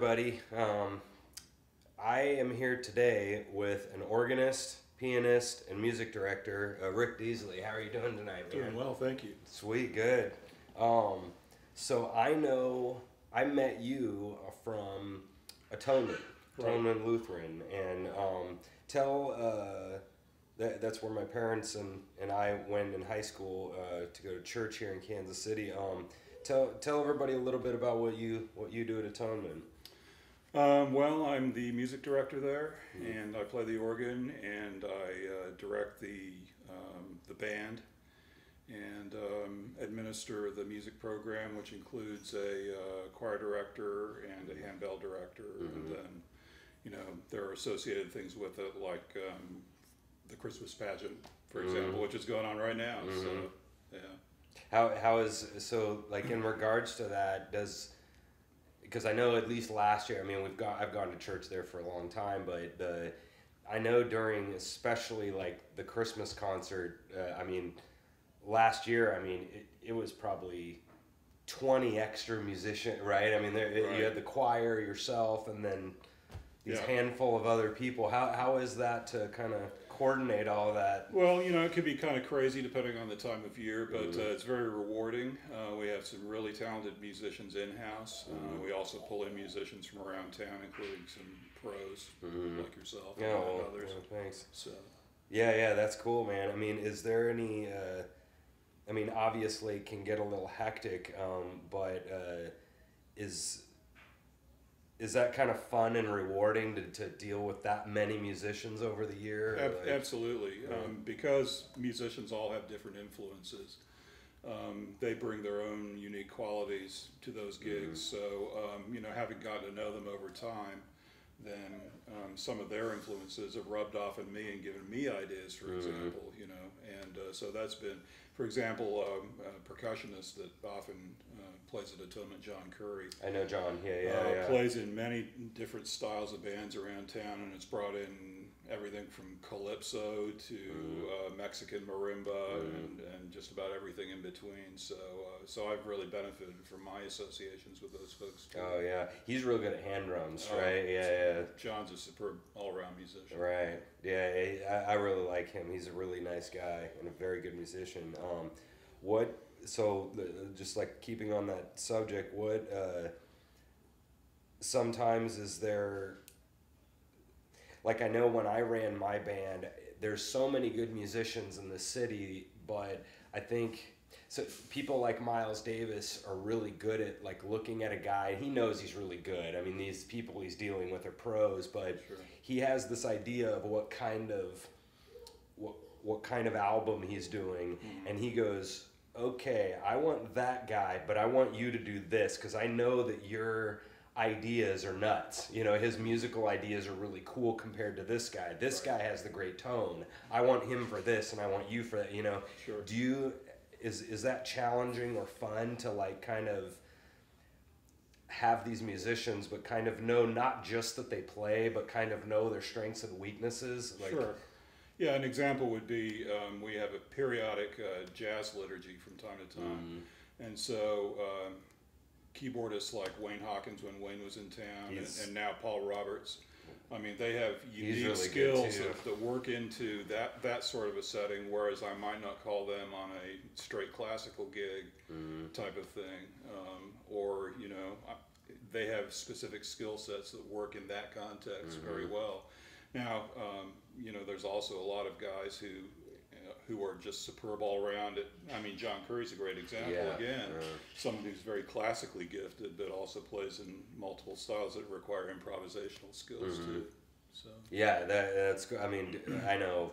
everybody. I am here today with an organist, pianist, and music director, Rick Deasley. How are you doing tonight, man? Doing well, thank you. Sweet, good. So I met you from Atonement, Right. Atonement Lutheran, and that's where my parents and I went in high school to go to church here in Kansas City. Tell everybody a little bit about what you do at Atonement. Well, I'm the music director there, and I play the organ, and I direct the band, and administer the music program, which includes a choir director and a handbell director, and then there are associated things with it, like the Christmas pageant, for example, which is going on right now. So, yeah. How is so like in regards to that because I know at least last year, I mean I've gone to church there for a long time, but I know during especially like the Christmas concert, last year, it was probably 20 extra musicians, right? I mean Right. you had the choir yourself and then these handful of other people. How is that to kind of coordinate all of that? Well, it can be kind of crazy depending on the time of year, but it's very rewarding. We have some really talented musicians in-house. We also pull in musicians from around town, including some pros like yourself and others. Thanks. So, Yeah, that's cool, man. I mean, is there any? Obviously, it can get a little hectic, but is that kind of fun and rewarding to deal with that many musicians over the year? absolutely. Because musicians all have different influences. They bring their own unique qualities to those gigs. So, having gotten to know them over time, then some of their influences have rubbed off on me and given me ideas, for example, and so that's been, for example, a percussionist that often plays at Atonement, John Kerr. I know John, yeah. Plays in many different styles of bands around town, and it's brought in everything from calypso to Mexican marimba and just about everything in between. So I've really benefited from my associations with those folks too. Oh yeah, he's real good at hand drums, right? Yeah. John's a superb all-around musician. Right. Yeah, I really like him. He's a really nice guy and a very good musician. Just like keeping on that subject, sometimes is there, like I know when I ran my band, there's so many good musicians in the city, but I think so people like Miles Davis are really good at like looking at a guy. He knows he's really good. I mean, these people he's dealing with are pros, but he has this idea of what kind of album he's doing, and he goes, okay, I want that guy, but I want you to do this because I know that your ideas are nuts. His musical ideas are really cool compared to this guy. This guy has the great tone. I want him for this, and I want you for that. Sure. Is that challenging or fun to like kind of have these musicians, but kind of know not just that they play, but kind of know their strengths and weaknesses? Sure. Yeah, an example would be we have a periodic jazz liturgy from time to time. And so keyboardists like Wayne Hawkins when Wayne was in town, and now Paul Roberts, they have unique really skills that work into that sort of a setting, whereas I might not call them on a straight classical gig type of thing. Or, they have specific skill sets that work in that context very well. Now, there's also a lot of guys who are just superb all around. John Curry's a great example. Someone who's very classically gifted, but also plays in multiple styles that require improvisational skills too. So that's good. I know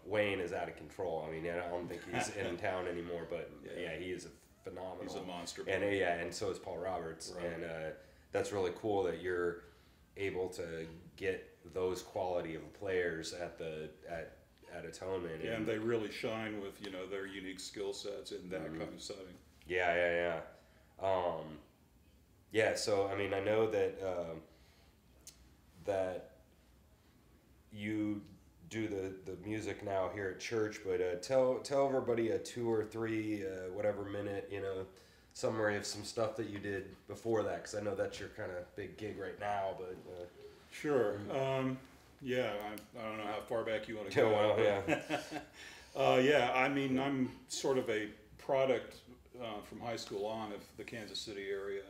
Wayne is out of control. I don't think he's in town anymore, but he is a phenomenal. He's a monster. And so is Paul Roberts, Right. and that's really cool that you're able to get those quality of players at Atonement. And they really shine with their unique skill sets in that kind of setting. Yeah. So I know that you do the music now here at church, but tell everybody a 2 or 3 whatever minute summary of some stuff that you did before that? Because I know that's your kind of big gig right now, but. Sure. Yeah, I don't know how far back you want to go. Well, yeah. Yeah, I mean, I'm sort of a product from high school on of the Kansas City area.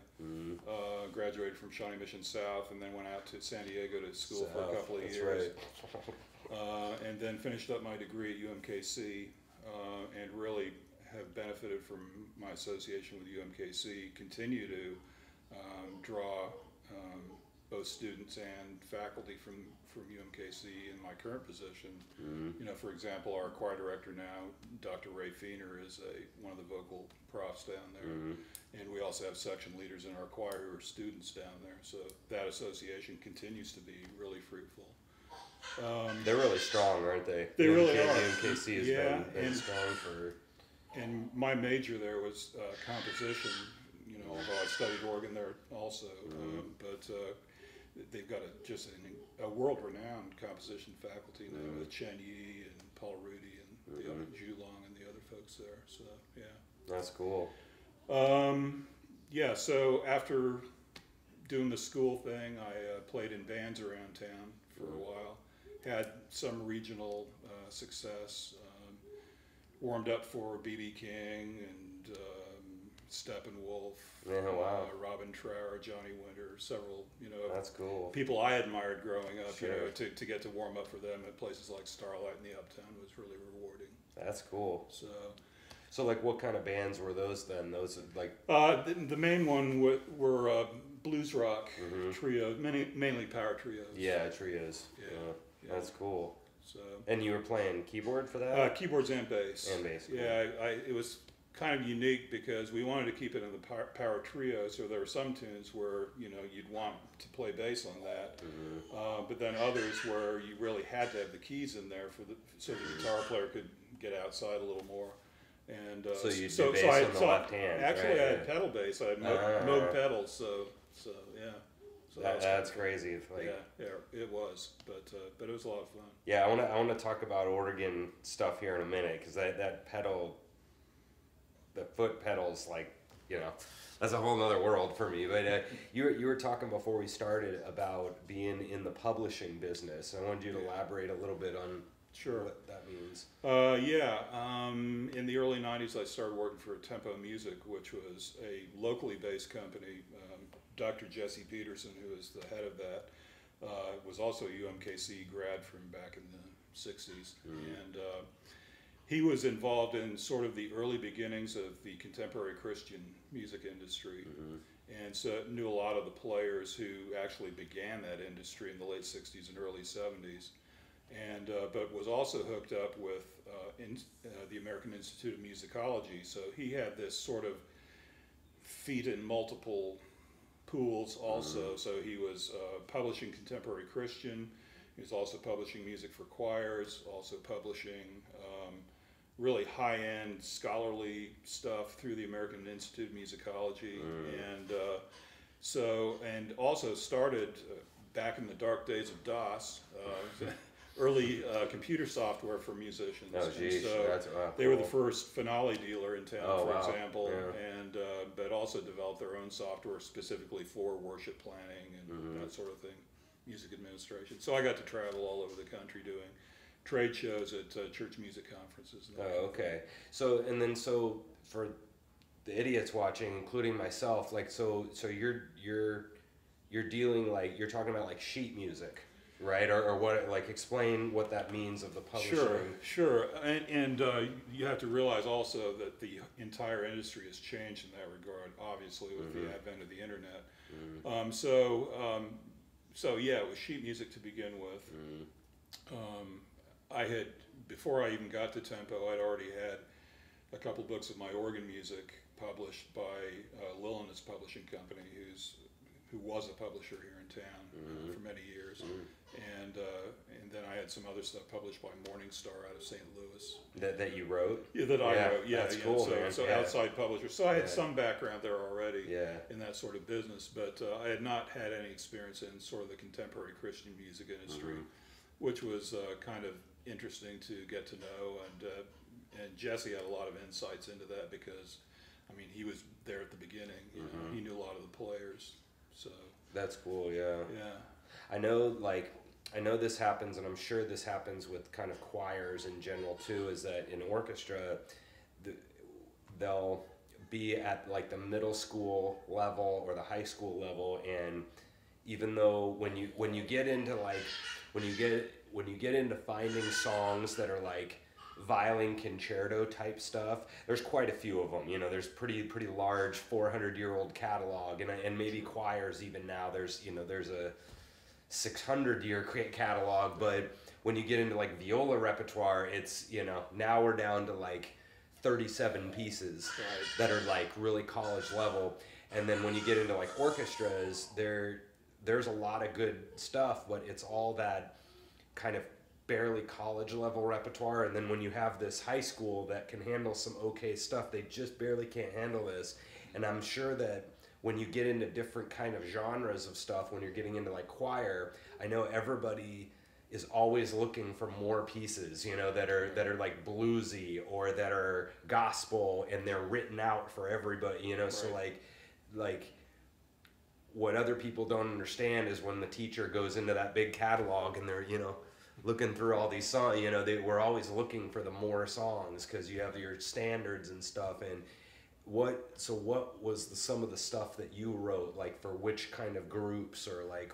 Graduated from Shawnee Mission South and then went out to San Diego to school for a couple of years. Right. And then finished up my degree at UMKC and really have benefited from my association with UMKC. Continue to draw both students and faculty from UMKC in my current position. You know, for example, our choir director now, Dr. Ray Feener, is one of the vocal profs down there. And we also have section leaders in our choir who are students down there. So that association continues to be really fruitful. They're really strong, aren't they? They really are. UMKC has been strong for... And my major there was composition, you know, although I studied organ there also. But they've got just a world-renowned composition faculty now with Chen Yi and Paul Rudy and the other Zhu Long and the other folks there. So yeah, that's cool. Yeah. So after doing the school thing, I played in bands around town for a while. Had some regional success. Warmed up for B.B. King and Steppenwolf, Robin Trower, Johnny Winter, several, you know, that's cool. People I admired growing up. Sure. You know, to get to warm up for them at places like Starlight in the Uptown was really rewarding. That's cool. So like, what kind of bands were those then? Those like the main one were blues rock trios, mainly power trios. Yeah, trios. Yeah. That's cool. So. And you were playing keyboard for that? Keyboards and bass. And bass. Cool. Yeah, it was kind of unique because we wanted to keep it in the power trio, so there were some tunes where, you know, you'd want to play bass on that, but then others where you really had to have the keys in there so the guitar player could get outside a little more. And so you do bass on the left hand. Actually, right? I had pedal bass. I had Moog pedals. So yeah. So that's crazy. Yeah, it was, but it was a lot of fun. Yeah, I want to talk about organ stuff here in a minute because that pedal, the foot pedals, like, you know, that's a whole nother world for me. But you were talking before we started about being in the publishing business. I wanted you to elaborate a little bit on what that means. In the early '90s, I started working for Tempo Music, which was a locally based company. Dr. Jesse Peterson, who is the head of that, was also a UMKC grad from back in the 60s. And he was involved in sort of the early beginnings of the contemporary Christian music industry. And so knew a lot of the players who actually began that industry in the late 60s and early 70s. And but was also hooked up with the American Institute of Musicology. So he had this sort of feet in multiple pools also. So he was publishing contemporary Christian. He was also publishing music for choirs, also publishing really high-end scholarly stuff through the American Institute of Musicology. And also started back in the dark days of DOS, early computer software for musicians. Oh, geez. They were the first Finale dealer in town, for example, yeah. and but also developed their own software specifically for worship planning and that sort of thing, music administration. So I got to travel all over the country doing trade shows at church music conferences. Okay. So for the idiots watching, including myself, like so you're dealing, like, you're talking about like sheet music. Right, or what? Like, explain what that means of the publishing. Sure, and you have to realize also that the entire industry has changed in that regard. Obviously, with the advent of the internet. So yeah, it was sheet music to begin with. I had, before I even got to Tempo, I'd already had a couple books of my organ music published by Lillinus Publishing Company, who was a publisher here in town for many years. And then I had some other stuff published by Morningstar out of St. Louis. That you wrote? Yeah, that I wrote. Yeah, that's cool. So outside publisher. So I had some background there already in that sort of business, but I had not had any experience in sort of the contemporary Christian music industry, which was kind of interesting to get to know. And Jesse had a lot of insights into that because I mean, he was there at the beginning. You know, he knew a lot of the players. So That's cool. Yeah. yeah, I know this happens, and I'm sure this happens with kind of choirs in general too. Is that in orchestra, they'll be at like the middle school level or the high school level, and even though when you get into like when you get into finding songs that are like violin concerto type stuff, there's quite a few of them. You know, there's pretty large 400-year-old catalog, and maybe choirs even now. There's a 600-year catalog, but when you get into like viola repertoire, it's now we're down to like 37 pieces that are like really college level. And then when you get into like orchestras, there's a lot of good stuff, but it's all that kind of barely college level repertoire. And then when you have this high school that can handle some okay stuff, they just barely can't handle this. And I'm sure that when you get into different kind of genres of stuff, when you're getting into like choir, I know everybody is always looking for more pieces, that are like bluesy or that are gospel, and they're written out for everybody, Right. So like what other people don't understand is when the teacher goes into that big catalog and they're, looking through all these songs, we're always looking for the more songs because you have your standards and stuff. And what was some of the stuff that you wrote, like for which kind of groups or like?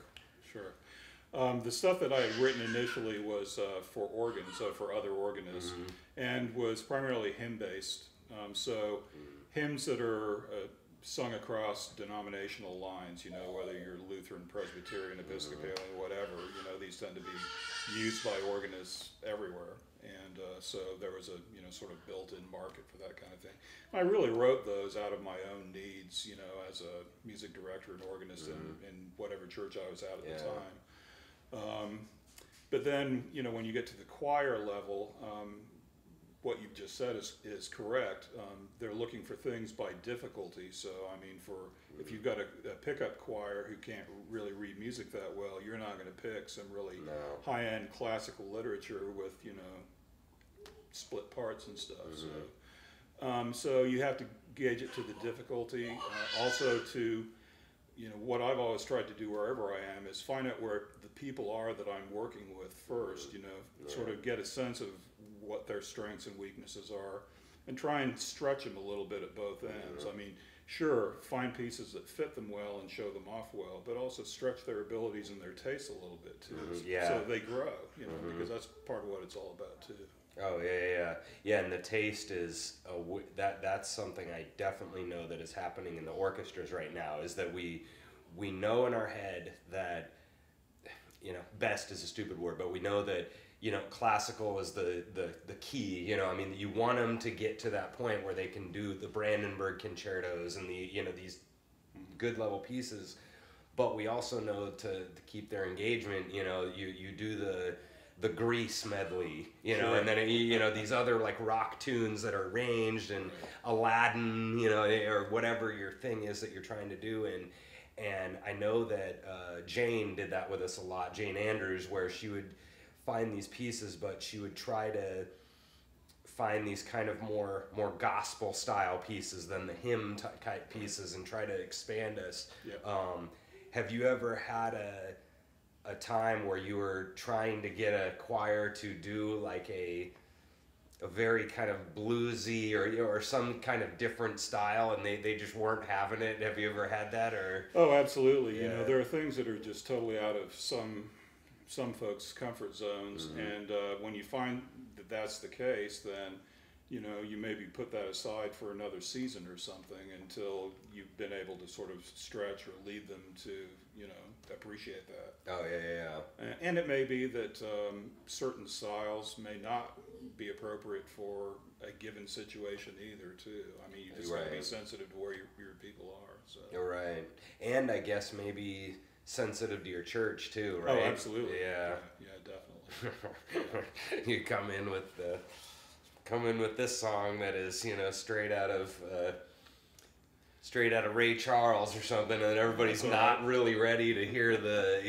Sure. The stuff that I had written initially was for organs, so for other organists, and was primarily hymn-based. So hymns that are sung across denominational lines, whether you're Lutheran, Presbyterian, Episcopalian, whatever, these tend to be used by organists everywhere. And so there was a, sort of built-in market for that kind of thing. I really wrote those out of my own needs, as a music director and organist in whatever church I was at the time. But then, when you get to the choir level, what you've just said is correct. They're looking for things by difficulty. So, I mean, if you've got a pickup choir who can't really read music that well, you're not going to pick some really high-end classical literature with, split parts and stuff. So you have to gauge it to the difficulty. Also to, what I've always tried to do wherever I am is find out where the people are that I'm working with first, sort of get a sense of what their strengths and weaknesses are, and try and stretch them a little bit at both ends. I mean, sure, find pieces that fit them well and show them off well, but also stretch their abilities and their tastes a little bit too, so they grow, because that's part of what it's all about too. Oh yeah. And the taste is that's something I definitely know that is happening in the orchestras right now. Is that we know in our head that best is a stupid word, but we know that classical is the key. I mean, you want them to get to that point where they can do the Brandenburg concertos and the these good level pieces, but we also know to keep their engagement. You do the Grease medley, and then these other like rock tunes that are arranged, and Aladdin, or whatever your thing is that you're trying to do. And I know that Jane did that with us a lot, Jane Andrews, where she would find these pieces, but she would try to find these kind of more gospel style pieces than the hymn type pieces, and try to expand us. Have you ever had a time where you were trying to get a choir to do like a very kind of bluesy or some kind of different style, and they just weren't having it? Have you ever had that? Or oh, absolutely. There are things that are just totally out of some folks' comfort zones, and when you find that that's the case, then you maybe put that aside for another season or something until you've been able to sort of stretch or lead them to appreciate that. Oh yeah. And it may be that certain styles may not be appropriate for a given situation either too. I mean, you just got to be sensitive to where your people are. So. You're right. And I guess maybe straight to your church too, right? Oh, absolutely. Yeah, definitely. You come in with this song that is straight out of Ray Charles or something, and everybody's not really ready to hear the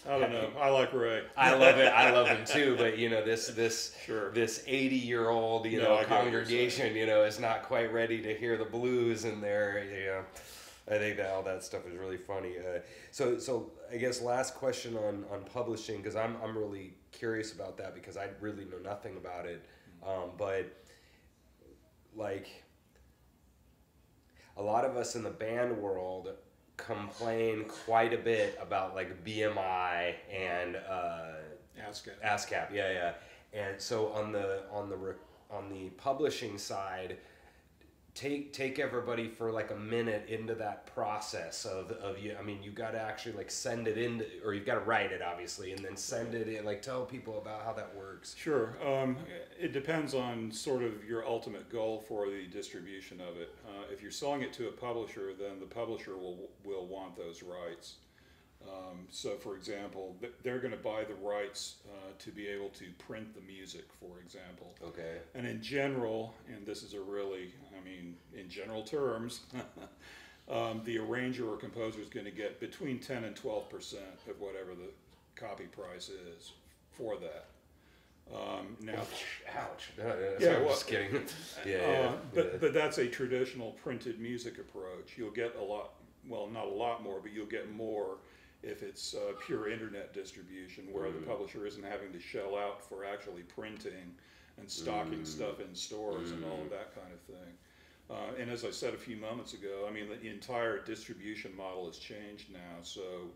I don't know. I like Ray. I love it. I love him too. But this Sure. this 80-year-old congregation is not quite ready to hear the blues, and they're I think that all that stuff is really funny. So I guess last question on publishing, because I'm really curious about that because I really know nothing about it. But like a lot of us in the band world complain quite a bit about like BMI and ASCAP. Yeah. And so on the publishing side, take everybody for like a minute into that process of you. I mean, you got to actually like send it in, or you've got to write it obviously, and then send it in. Like tell people about how that works. Sure. It depends on sort of your ultimate goal for the distribution of it. If you're selling it to a publisher, then the publisher will want those rights. So, for example, they're going to buy the rights to be able to print the music, for example. Okay. And in general, and this is in general terms, the arranger or composer is going to get between 10 and 12% of whatever the copy price is for that. Now, ouch. Yeah, I'm just kidding. But that's a traditional printed music approach. You'll get a lot, well, not a lot more, but you'll get more if it's pure internet distribution, where the publisher isn't having to shell out for actually printing and stocking stuff in stores and all of that kind of thing. And as I said a few moments ago, I mean, the entire distribution model has changed now. So,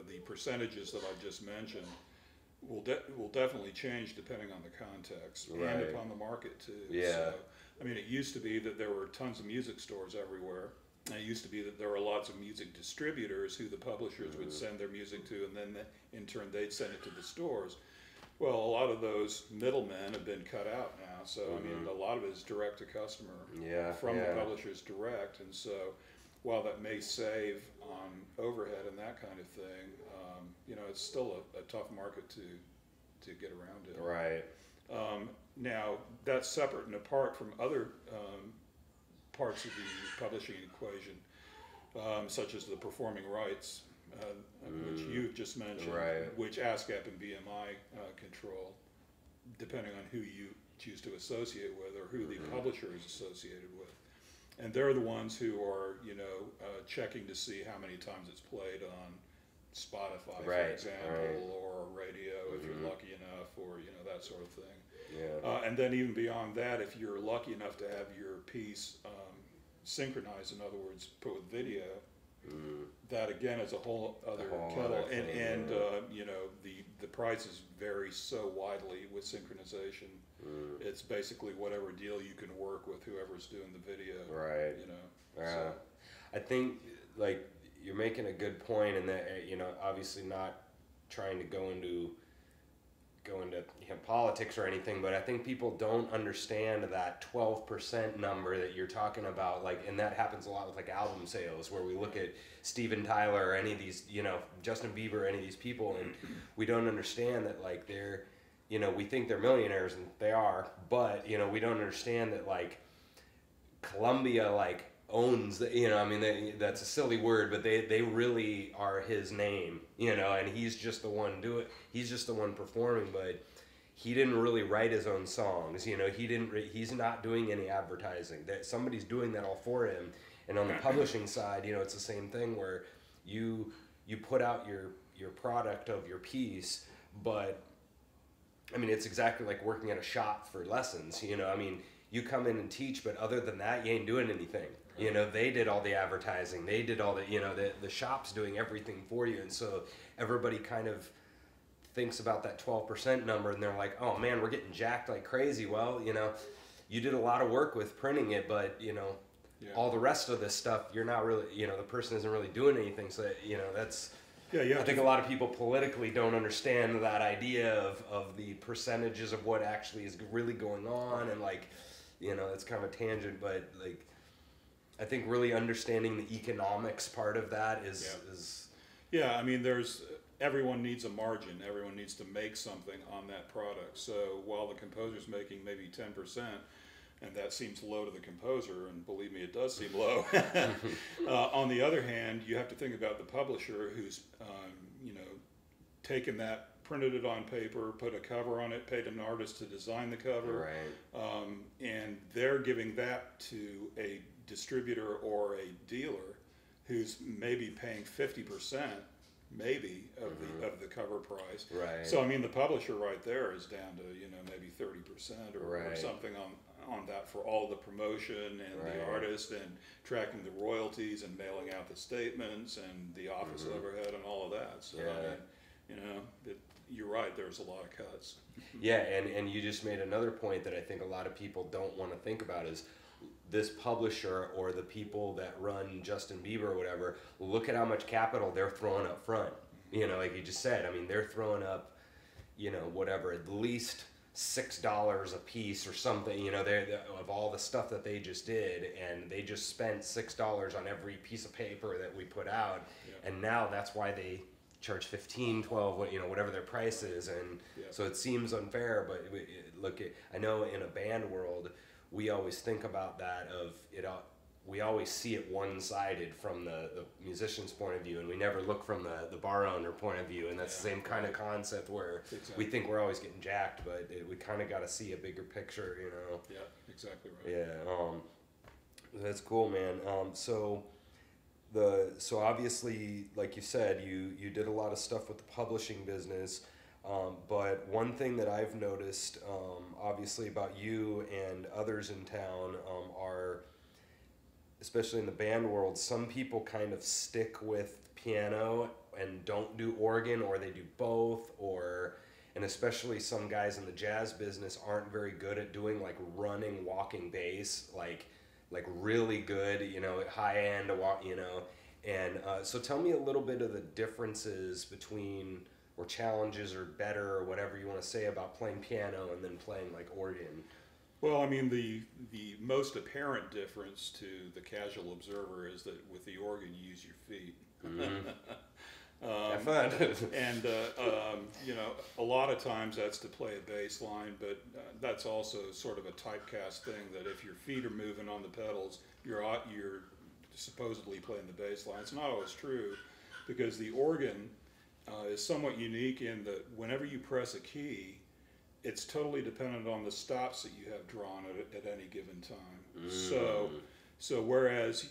the percentages that I just mentioned will definitely change depending on the context and upon the market too. Yeah. So, I mean, it used to be that there were tons of music stores everywhere. And it used to be that there were lots of music distributors who the publishers would send their music to, and then in turn they'd send it to the stores. Well, a lot of those middlemen have been cut out now. So, I mean, a lot of it is direct to customer from the publishers direct. And so while that may save on overhead and that kind of thing, it's still a tough market to get around it. Right. Now, that's separate and apart from other parts of the publishing equation, such as the performing rights, which you've just mentioned, which ASCAP and BMI control, depending on who you choose to associate with or who the publisher is associated with. And they're the ones who are, checking to see how many times it's played on Spotify, for example, or radio if you're lucky enough, or that sort of thing. Yeah. And then even beyond that, if you're lucky enough to have your piece synchronized, in other words, put with video, that again is a whole other kettle. And the prices vary so widely with synchronization. It's basically whatever deal you can work with whoever's doing the video. Right. So. I think like you're making a good point, and that obviously not trying to go into politics or anything, but I think people don't understand that 12% number that you're talking about, like, and that happens a lot with like album sales, where we look at Steven Tyler or any of these, Justin Bieber, any of these people, and we don't understand that like they're, we think they're millionaires, and they are, but we don't understand that like Columbia like owns that's a silly word, but they really are his name, and he's just the one he's just the one performing, but he didn't really write his own songs, he's not doing any advertising, that somebody's doing that all for him. And on the publishing side, it's the same thing, where you put out your product of your piece, but I mean, it's exactly like working at a shop for lessons, you come in and teach, but other than that, you ain't doing anything. They did all the advertising. They did all the shop's doing everything for you. And so everybody kind of thinks about that 12% number, and they're like, oh man, we're getting jacked like crazy. Well, you did a lot of work with printing it, but, all the rest of this stuff, you're not really, the person isn't really doing anything. So, that's... Yeah. I think a lot of people politically don't understand that idea of the percentages of what actually is really going on, and like, it's kind of a tangent, but like, I think really understanding the economics part of that is. Yeah, I mean, everyone needs a margin. Everyone needs to make something on that product. So while the composer's making maybe 10%, and that seems low to the composer, and believe me, it does seem low. On the other hand, you have to think about the publisher who's taken that, printed it on paper, put a cover on it, paid an artist to design the cover, and they're giving that to a distributor or a dealer who's maybe paying 50%, maybe of the cover price. Right. So I mean, the publisher right there is down to maybe 30% or something on that for all the promotion and the artist and tracking the royalties and mailing out the statements and the office overhead and all of that. So I mean, you're right. There's a lot of cuts. Yeah, and you just made another point that I think a lot of people don't want to think about is this publisher or the people that run Justin Bieber or whatever, look at how much capital they're throwing up front. Like you just said, I mean, they're throwing up, whatever, at least $6 a piece or something, of all the stuff that they just did, and they just spent $6 on every piece of paper that we put out, and now that's why they charge 15, 12, whatever their price is, and so it seems unfair, but look, I know in a band world, we always think about that of it. We always see it one-sided from the musician's point of view, and we never look from the bar owner point of view, and that's the same kind of concept where we think we're always getting jacked, but we kind of got to see a bigger picture, Yeah, exactly right. Yeah, that's cool, man. So obviously, like you said, you did a lot of stuff with the publishing business. But one thing that I've noticed, obviously about you and others in town, are, especially in the band world, some people kind of stick with piano and don't do organ, or they do both, and especially some guys in the jazz business aren't very good at doing like running, walking bass, like really good, high end, and so tell me a little bit of the differences between, or challenges, or better, or whatever you want to say about playing piano and then playing like organ. Well, I mean, the most apparent difference to the casual observer is that with the organ you use your feet. Have fun. And a lot of times that's to play a bass line, but that's also sort of a typecast thing, that if your feet are moving on the pedals, you're supposedly playing the bass line. It's not always true, because the organ is somewhat unique in that whenever you press a key, it's totally dependent on the stops that you have drawn at any given time. So whereas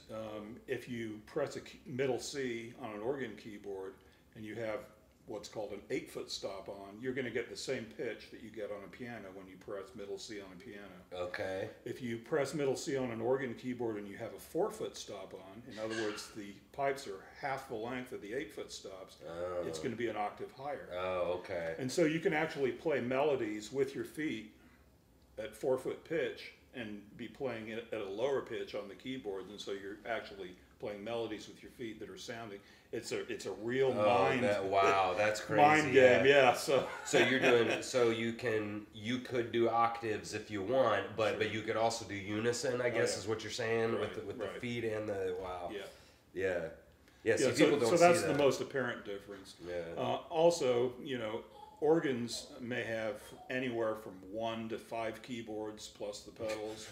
if you press a middle C on an organ keyboard and you have what's called an 8-foot stop on, you're going to get the same pitch that you get on a piano when you press middle C on a piano. Okay. If you press middle C on an organ keyboard and you have a 4-foot stop on, in other words, the pipes are half the length of the 8-foot stops, it's going to be an octave higher. Oh, okay. And so you can actually play melodies with your feet at 4-foot pitch and be playing it at a lower pitch on the keyboards, and so you're actually playing melodies with your feet that are sounding. It's a real mind. Wow, that's crazy. Mind game, yeah. So you're doing, you could do octaves if you want, but you could also do unison, I guess, is what you're saying, with the feet and the wow. Yeah. See, people don't see that. So that's the most apparent difference. Yeah. Also, organs may have anywhere from 1 to 5 keyboards plus the pedals,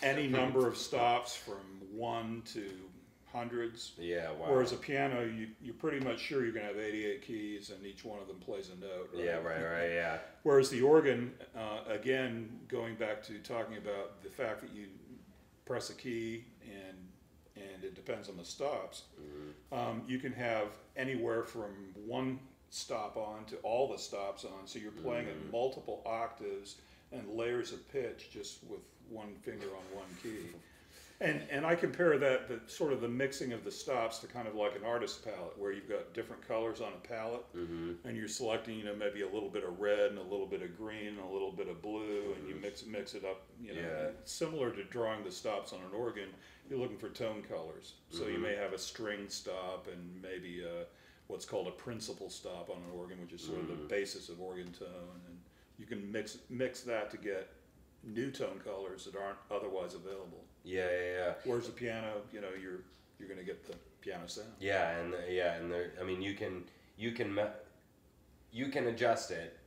any number of stops from 1 to hundreds. Yeah, wow. Whereas a piano, you're pretty much sure you're going to have 88 keys and each one of them plays a note. Right? Yeah, right, yeah. Whereas the organ, again, going back to talking about the fact that you press a key and it depends on the stops, you can have anywhere from 1 stop on to all the stops on, so you're playing at multiple octaves and layers of pitch just with 1 finger on 1 key. And I compare that, the sort of the mixing of the stops, to kind of like an artist's palette, where you've got different colors on a palette, and you're selecting, maybe a little bit of red and a little bit of green and a little bit of blue, and you mix it up. Similar to drawing the stops on an organ, you're looking for tone colors. So you may have a string stop and maybe what's called a principal stop on an organ, which is sort of the basis of organ tone, and you can mix that to get new tone colors that aren't otherwise available. Yeah. Whereas a piano, you're going to get the piano sound. Yeah, and there, I mean, you can adjust it.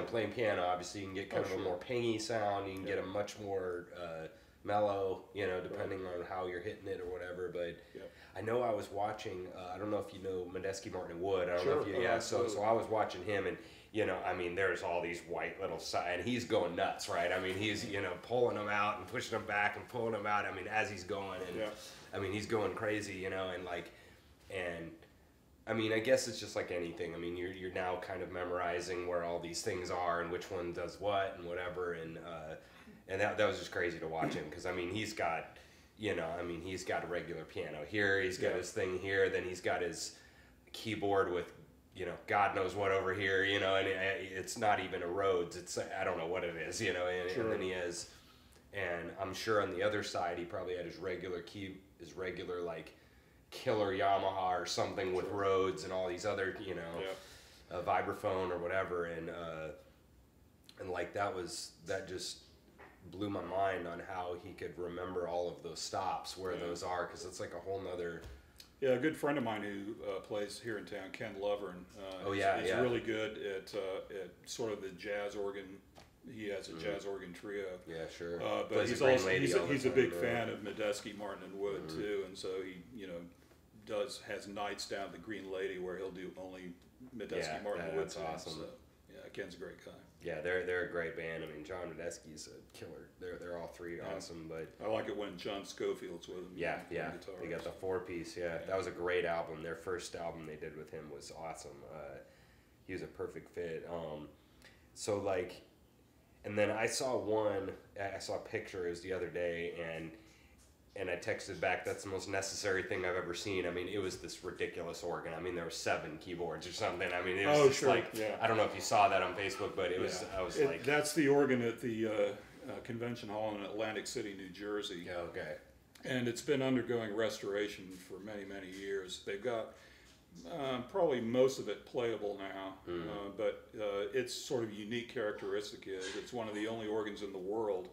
Playing piano, obviously, you can get kind of a more pingy sound. You can get a much more mellow, you know, depending on how you're hitting it or whatever. But I know I was watching, I don't know if you know Medeski Martin Wood. I don't know if you, so I was watching him, and, you know, I mean, there's all these white little and he's going nuts, right? I mean, he's, you know, pulling them out and pushing them back and pulling them out. I mean, as he's going, and I mean, he's going crazy, you know, and like, and I mean, I guess it's just like anything. I mean, you're now kind of memorizing where all these things are and which one does what and whatever, and that was just crazy to watch him, because I mean, he's got, you know, I mean, he's got a regular piano here, he's got his thing here, then he's got his keyboard with, you know, God knows what over here, you know, and it's not even a Rhodes, it's, I don't know what it is, you know, and then he has, and I'm sure on the other side he probably had his regular like killer Yamaha or something with Rhodes and all these other, you know, vibraphone or whatever, and like that just blew my mind on how he could remember all of those stops, where those are, because it's like a whole nother. Yeah, a good friend of mine who plays here in town, Ken Lovern. He's really good at sort of the jazz organ. He has a jazz organ trio. Yeah, sure. But he's a big fan of Medeski, Martin, and Wood too, and so he, you know, has nights down at the Green Lady where he'll do only Medeski, Martin, and Wood. That's awesome. So, yeah, Ken's a great guy. Yeah, they're a great band. I mean, John Medeski's a killer. They're all three awesome. But I like it when John Scofield's with him. Yeah. They got the 4-piece. Yeah, that was a great album. Their first album they did with him was awesome. He was a perfect fit. So like, and then I saw pictures the other day, and I texted back, that's the most necessary thing I've ever seen. I mean, it was this ridiculous organ. I mean, there were 7 keyboards or something. I mean, it was I don't know if you saw that on Facebook, but it was, that's the organ at the Convention Hall in Atlantic City, New Jersey. Yeah, okay. And it's been undergoing restoration for many, many years. They've got probably most of it playable now, but its sort of unique characteristic is it's one of the only organs in the world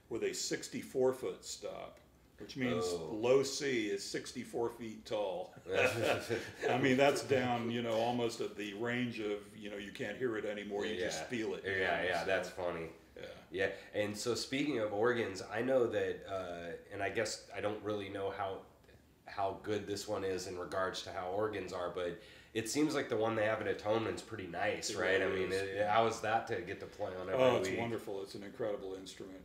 with a 64-foot stop, which means low C is 64 feet tall. I mean, that's down, you know, almost at the range of, you know, you can't hear it anymore, you just feel it. So, that's funny. Yeah, and so speaking of organs, I know that, and I guess I don't really know how good this one is in regards to how organs are, but it seems like the one they have at Atonement's pretty nice, right? I mean, how is that to get to play on every week? It's wonderful. It's an incredible instrument,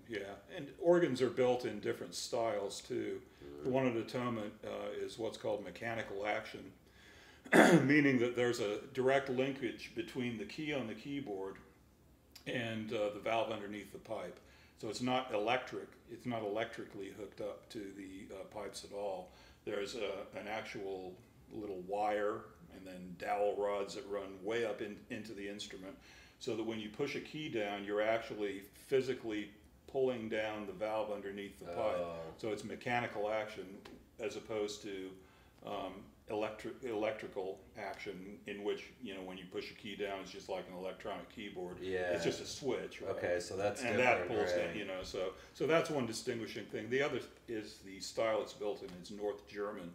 and organs are built in different styles, too. The one at Atonement is what's called mechanical action, meaning that there's a direct linkage between the key on the keyboard and the valve underneath the pipe. So it's not electric. It's not electrically hooked up to the pipes at all. There's an actual little wire and then dowel rods that run way up into the instrument, so that when you push a key down, you're actually physically pulling down the valve underneath the pipe. So it's mechanical action as opposed to electrical action, in which, you know, when you push a key down, it's just like an electronic keyboard. Yeah. It's just a switch, right? Okay, so that's and different, that pulls right? down, you know. So that's one distinguishing thing. The other is the style it's built in. It's North German.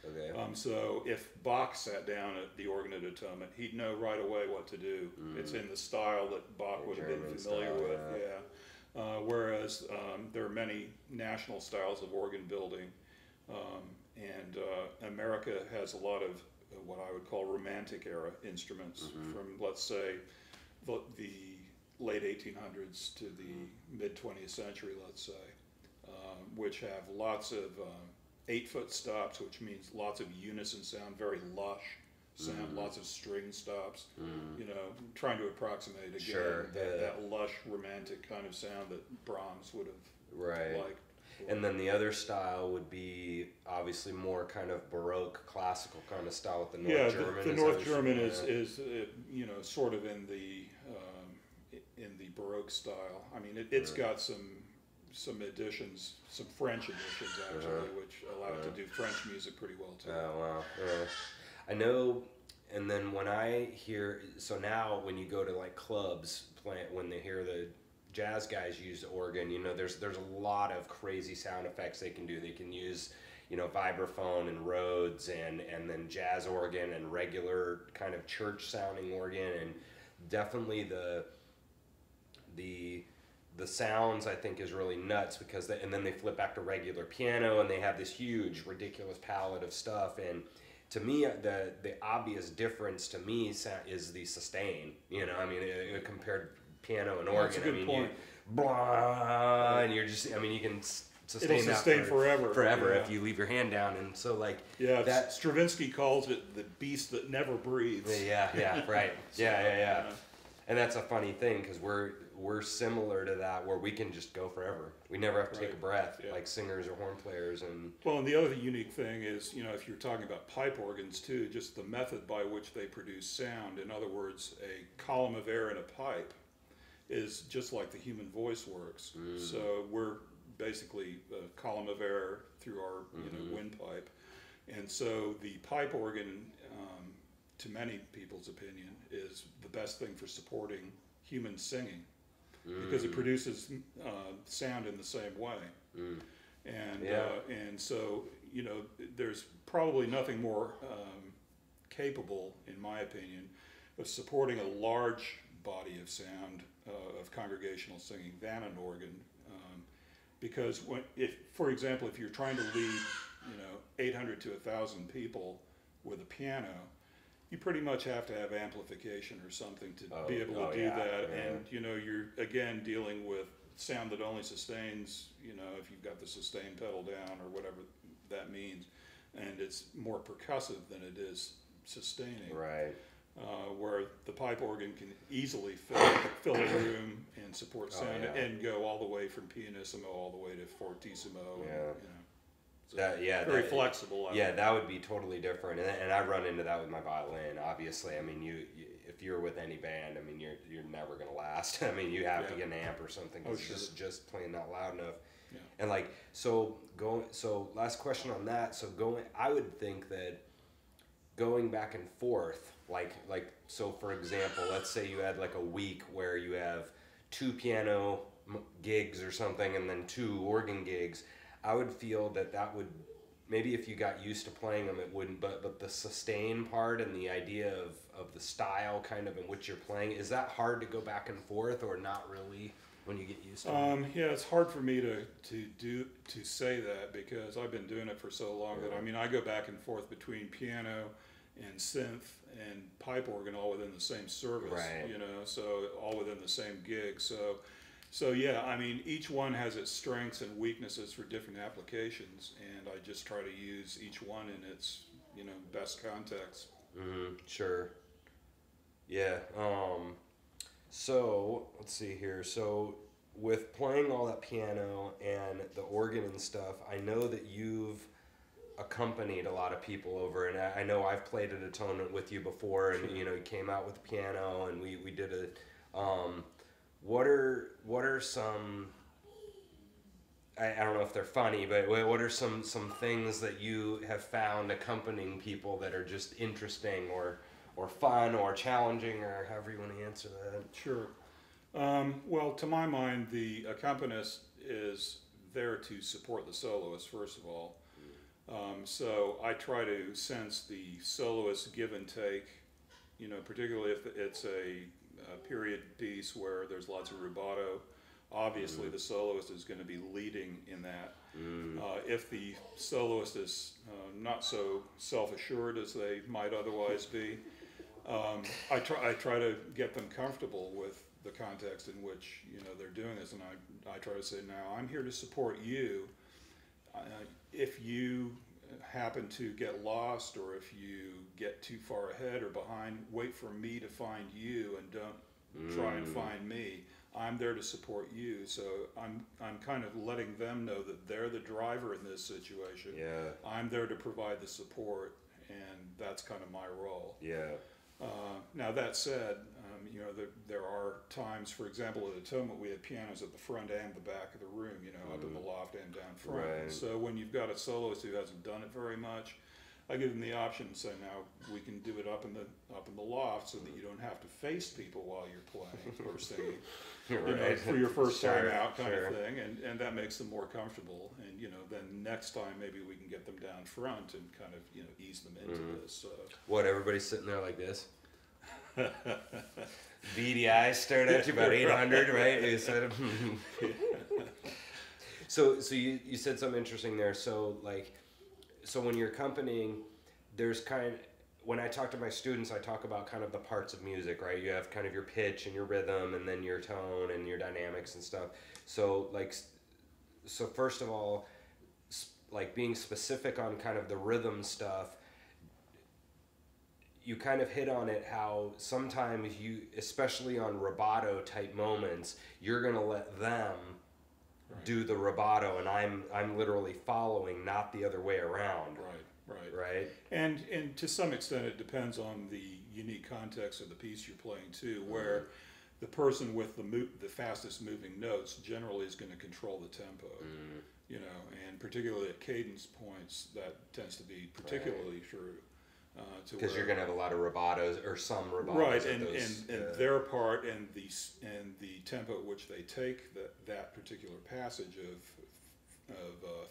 Okay. So if Bach sat down at the organ at Atonement, he'd know right away what to do. It's in the style that Bach would have been familiar with. Whereas there are many national styles of organ building, and America has a lot of what I would call Romantic era instruments from, let's say, the late 1800s to the mid 20th century, let's say, which have lots of 8-foot stops, which means lots of unison sound, very lush sound, lots of string stops, you know, trying to approximate again that lush romantic kind of sound that Brahms would have liked. And then the other style would be obviously more kind of Baroque, classical kind of style with the North German. The North German is you know, sort of in the Baroque style. I mean, it's got some additions, some French additions actually, which allow it to do French music pretty well too. Oh wow! I know. And then when I hear, so now when you go to like clubs, when they hear the jazz guys use the organ, you know, there's a lot of crazy sound effects they can do. They can use, you know, vibraphone and Rhodes and then jazz organ and regular kind of church sounding organ, and definitely the the sounds I think is really nuts because and then they flip back to regular piano and they have this huge ridiculous palette of stuff. And to me, the obvious difference to me is the sustain. You know, I mean, compared to piano and organ. That's a good point. Blah, and you're just, I mean, you can sustain It'll that sustain forever. Forever Yeah. if you leave your hand down. And so, like, yeah, that Stravinsky calls it the beast that never breathes. Yeah, right. So, yeah. And that's a funny thing because we're similar to that where we can just go forever. We never have to take a breath like singers or horn players. And well, and the other unique thing is, you know, if you're talking about pipe organs too, just the method by which they produce sound. In other words, a column of air in a pipe is just like the human voice works. So we're basically a column of air through our windpipe, and so the pipe organ, to many people's opinion, is the best thing for supporting human singing because it produces sound in the same way. And so, you know, there's probably nothing more capable, in my opinion, of supporting a large body of sound of congregational singing than an organ, because for example, if you're trying to lead, 800 to 1,000 people with a piano, you pretty much have to have amplification or something to be able to do that. Yeah. And you're again dealing with sound that only sustains, if you've got the sustain pedal down or whatever that means, and it's more percussive than it is sustaining. Right. Where the pipe organ can easily fill a room and support sound and go all the way from pianissimo all the way to fortissimo. Yeah. And, very flexible. That would be totally different, and I run into that with my violin. Obviously, I mean, you if you're with any band, I mean, you're never gonna last. I mean, you have to get an amp or something. It's just playing not loud enough. Yeah. And like so last question on that. I would think that going back and forth, so for example, let's say you had like a week where you have 2 piano gigs or something, and then 2 organ gigs. I would feel that would, maybe if you got used to playing them, it wouldn't, but the sustain part and the idea of the style kind of in which you're playing, is that hard to go back and forth or not really when you get used to it? Yeah, it's hard for me to say that because I've been doing it for so long that, I mean, I go back and forth between piano and synth and pipe organ all within the same service, right. So all within the same gig. So yeah, I mean, each one has its strengths and weaknesses for different applications, and I just try to use each one in its, best context. Sure. Yeah. So let's see here. So with playing all that piano and the organ and stuff, I know that you've accompanied a lot of people over, and I know I've played at Atonement with you before, and you came out with the piano, and we did a. What are some, I don't know if they're funny, but what are some things that you have found accompanying people that are just interesting or fun or challenging, or however you want to answer that? Sure. Well, to my mind, the accompanist is there to support the soloist, first of all. So I try to sense the soloist's give and take, particularly if it's a period piece where there's lots of rubato. Obviously, the soloist is going to be leading in that. If the soloist is not so self-assured as they might otherwise be, I try to get them comfortable with the context in which they're doing this, and I try to say, now I'm here to support you. If you happen to get lost, or if you get too far ahead or behind, wait for me to find you, and don't try and find me. I'm there to support you. So I'm kind of letting them know that they're the driver in this situation. Yeah. I'm there to provide the support, and that's kind of my role. Yeah. Now that said, there are times, for example, at Atonement, we had pianos at the front and the back of the room, up in the loft and down front. Right. So when you've got a soloist who hasn't done it very much, I give them the option and say, now we can do it up in the loft so that you don't have to face people while you're playing or singing, Right. for your first time out kind of thing, and that makes them more comfortable. And then next time maybe we can get them down front and kind of ease them into this. What, everybody's sitting there like this? beady eyes staring at you, about 800, right? You said, so you said something interesting there. So when you're accompanying, there's when I talk to my students, I talk about kind of the parts of music, right? You have kind of your pitch and your rhythm, and then your tone and your dynamics and stuff. So first of all, like being specific on kind of the rhythm stuff, you kind of hit on it how sometimes you, especially on rubato type moments, you're going to let them do the rubato, and I'm literally following, not the other way around. Right. And to some extent, it depends on the unique context of the piece you're playing too, where the person with the fastest moving notes generally is going to control the tempo. You know, and particularly at cadence points, that tends to be particularly true. Because you're going to have a lot of rubatos, or some rubatos. Right, and their part and the tempo at which they take that particular passage of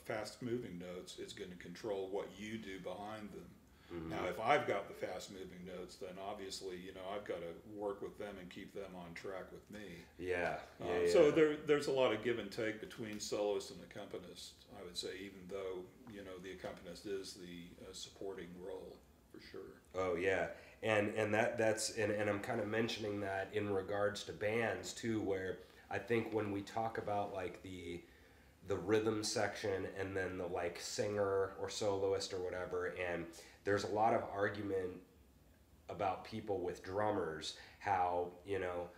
fast moving notes is going to control what you do behind them. Now, if I've got the fast moving notes, then obviously, you know, I've got to work with them and keep them on track with me. So there's a lot of give and take between soloist and accompanist, I would say, even though, you know, the accompanist is the supporting role, for sure. Oh, yeah. And that's I'm kind of mentioning that in regards to bands, too, where I think when we talk about, like, the rhythm section and then the, like, singer or soloist or whatever, and there's a lot of argument about people with drummers, how, you know,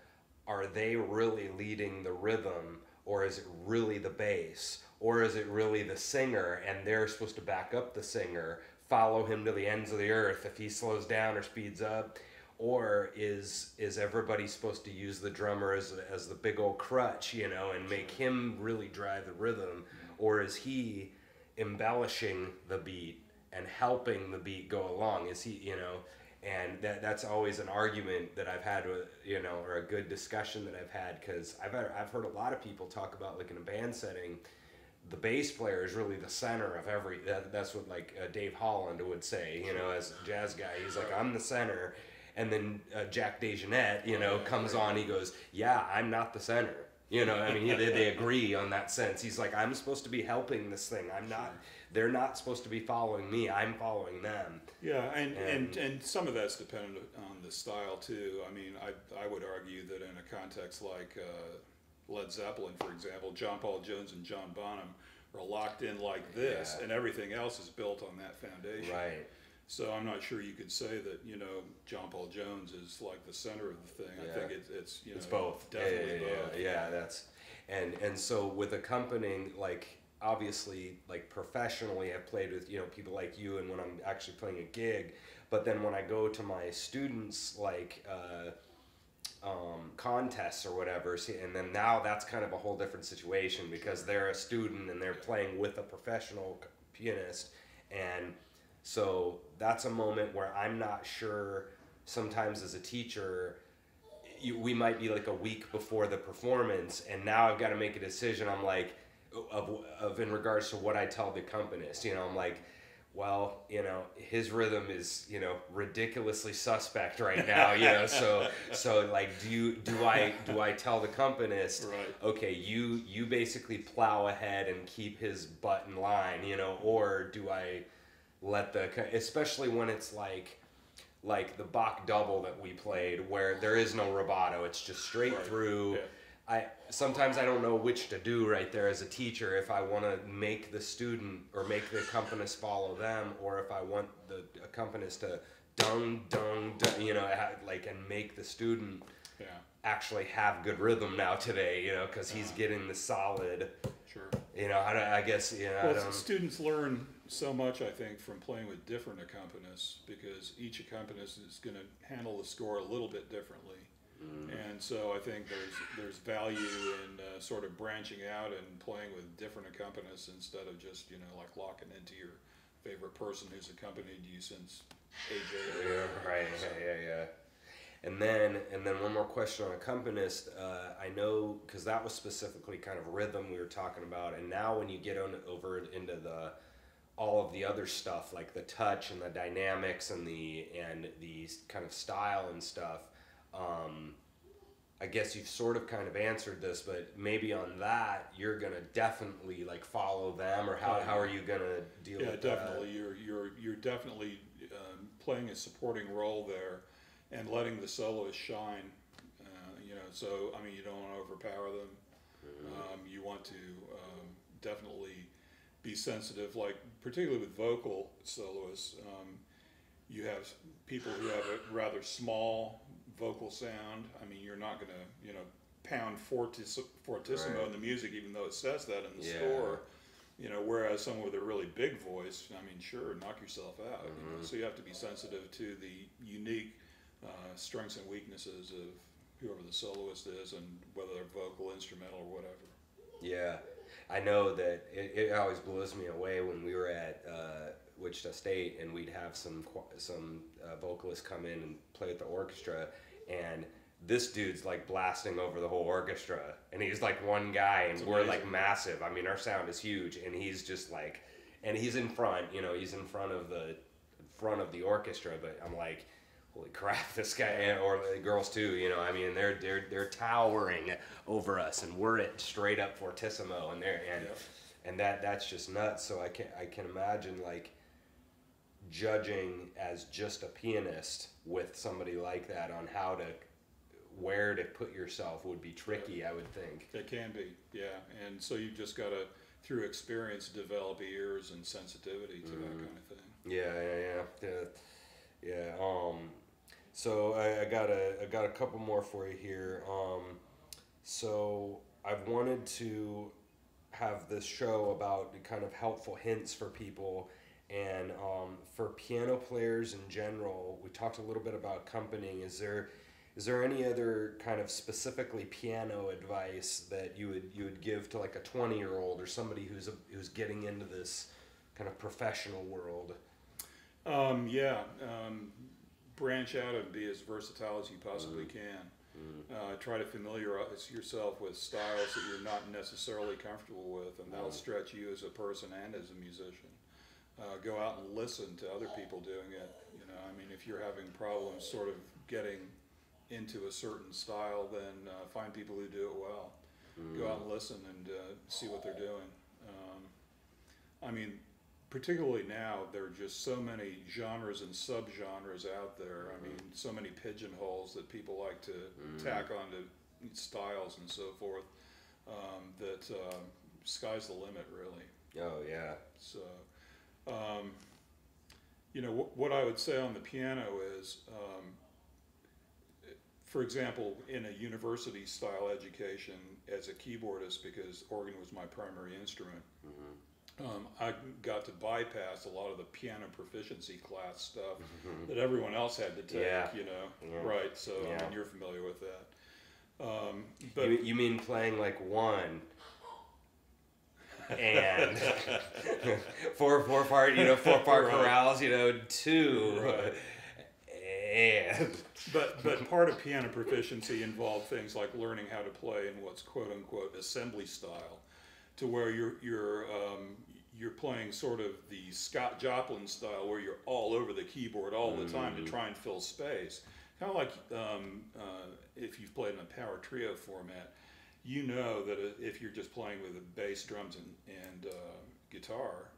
are they really leading the rhythm, or is it really the bass, or is it really the singer and they're supposed to back up the singer, follow him to the ends of the earth if he slows down or speeds up, or is everybody supposed to use the drummer as the big old crutch, you know, and make him really drive the rhythm, or is he embellishing the beat and helping the beat go along? Is he, you know, and that's always an argument that I've had with, you know, or a good discussion that I've had, because I've heard a lot of people talk about, like, in a band setting, the bass player is really the center of that's what, like, Dave Holland would say, you know, as a jazz guy. He's like, I'm the center. And then Jack DeJohnette, you know, comes on, he goes, yeah, I'm not the center. You know, I mean, they agree on that sense. He's like, I'm supposed to be helping this thing. I'm not. They're not supposed to be following me. I'm following them. Yeah, and some of that's dependent on the style too. I mean, I would argue that in a context like Led Zeppelin, for example, John Paul Jones and John Bonham are locked in like this, and everything else is built on that foundation. Right. So I'm not sure you could say that, you know, John Paul Jones is like the center of the thing. I think it's you know, it's both. Definitely both. Yeah, that's and so with accompanying, like, obviously, like, professionally, I've played with, you know, people like you, and when I'm actually playing a gig, but then when I go to my students, like, contests or whatever, and then now that's kind of a whole different situation, because they're a student and they're playing with a professional pianist, and so that's a moment where I'm not sure, sometimes as a teacher, we might be like a week before the performance, and now I've got to make a decision. I'm like, of in regards to what I tell the accompanist, you know, I'm like, well, you know, his rhythm is, you know, ridiculously suspect right now, you know, so like, do I tell the accompanist, okay, you basically plow ahead and keep his butt in line, you know, or do I let especially when it's like the Bach double that we played, where there is no rubato, it's just straight through. Sometimes I don't know which to do right there as a teacher, if I want to make the student or make the accompanist follow them, or if I want the accompanist to dung, you know, like, and make the student actually have good rhythm now today, you know, because he's getting the solid. Sure. You know, I guess, you know. Well, students learn so much, I think, from playing with different accompanists, because each accompanist is going to handle the score a little bit differently. And so I think there's value in sort of branching out and playing with different accompanists, instead of just, you know, like, locking into your favorite person who's accompanied you since AJ. Yeah, right. Yeah. And then one more question on accompanist. I know, because that was specifically kind of rhythm we were talking about, and now when you get over into all of the other stuff, like the touch and the dynamics and the kind of style and stuff, I guess you've sort of kind of answered this, but maybe on that you're gonna definitely like follow them, or how are you gonna deal with that? Yeah, definitely. You're definitely playing a supporting role there, and letting the soloist shine. So I mean, you don't want to overpower them. You want to definitely be sensitive, like particularly with vocal soloists. You have people who have a rather small vocal sound. I mean, you're not going to, pound fortissimo in the music, even though it says that in the score. Whereas someone with a really big voice, I mean, sure, knock yourself out. So you have to be sensitive to the unique strengths and weaknesses of whoever the soloist is, and whether they're vocal, instrumental, or whatever. Yeah, I know that it always blows me away when we were at Wichita State, and we'd have some vocalists come in and play with the orchestra, and this dude's like blasting over the whole orchestra, and he's like one guy, and we're like massive. I mean, our sound is huge, and he's just like, and he's in front, he's in front of the orchestra, but I'm like, holy crap, this guy, or the girls too, I mean, they're towering over us, and we're at straight up fortissimo, and that's just nuts. So I can imagine like judging as just a pianist with somebody like that on where to put yourself would be tricky, I would think. It can be, yeah, and so you've just got to, through experience, develop ears and sensitivity to that kind of thing. Yeah. So I got a couple more for you here. So I've wanted to have this show about kind of helpful hints for people, and for piano players in general. We talked a little bit about accompanying. Is there any other kind of specifically piano advice that you would give to like a 20-year-old or somebody who's getting into this kind of professional world? Branch out and be as versatile as you possibly can. Try to familiarize yourself with styles that you're not necessarily comfortable with, and that'll stretch you as a person and as a musician. Go out and listen to other people doing it. I mean, if you're having problems sort of getting into a certain style, then find people who do it well. Go out and listen and see what they're doing. I mean, particularly now, there are just so many genres and subgenres out there. I mean, so many pigeonholes that people like to tack onto styles and so forth, that sky's the limit, really. Oh, yeah. So, what I would say on the piano is, for example, in a university style education as a keyboardist, because organ was my primary instrument, I got to bypass a lot of the piano proficiency class stuff that everyone else had to take, Right, so I mean, you're familiar with that. But you mean playing like one and four part chorales, two. Right. And but part of piano proficiency involved things like learning how to play in what's quote unquote assembly style, to where you're playing sort of the Scott Joplin style, where you're all over the keyboard all the time to try and fill space. Kind of like if you've played in a power trio format, you know that if you're just playing with the bass, drums, and guitar,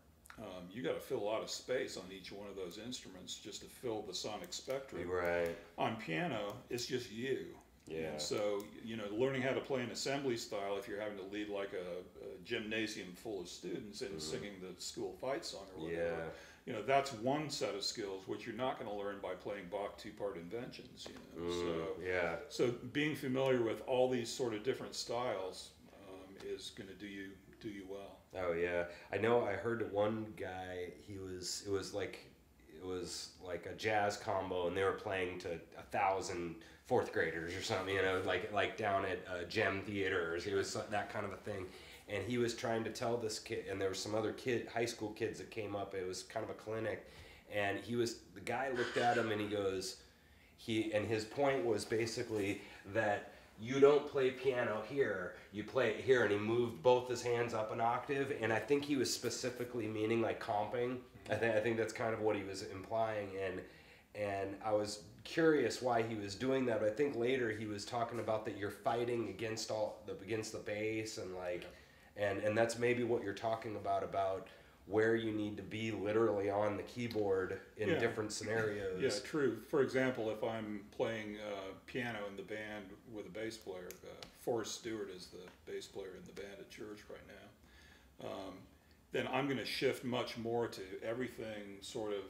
you got to fill a lot of space on each one of those instruments just to fill the sonic spectrum. Right. On piano, it's just you. Yeah. And so, learning how to play an assembly style, if you're having to lead like a gymnasium full of students and singing the school fight song or whatever, that's one set of skills which you're not going to learn by playing Bach two-part inventions. So being familiar with all these sort of different styles is going to do you well. Oh yeah, I know. I heard one guy. It was like a jazz combo, and they were playing to 1,000 fourth graders or something. Like down at Gem Theaters. It was that kind of a thing. And he was trying to tell this kid, and there were some other high school kids that came up. It was kind of a clinic, and the guy looked at him and he goes, his point was basically that you don't play piano here, you play it here, and he moved both his hands up an octave, and I think he was specifically meaning like comping. I think that's kind of what he was implying, and I was curious why he was doing that. But I think later he was talking about that you're fighting against the bass and like, and that's maybe what you're talking about where you need to be literally on the keyboard in different scenarios. Yeah, true. For example, if I'm playing piano in the band with a bass player, Forrest Stewart is the bass player in the band at church right now, then I'm going to shift much more to everything sort of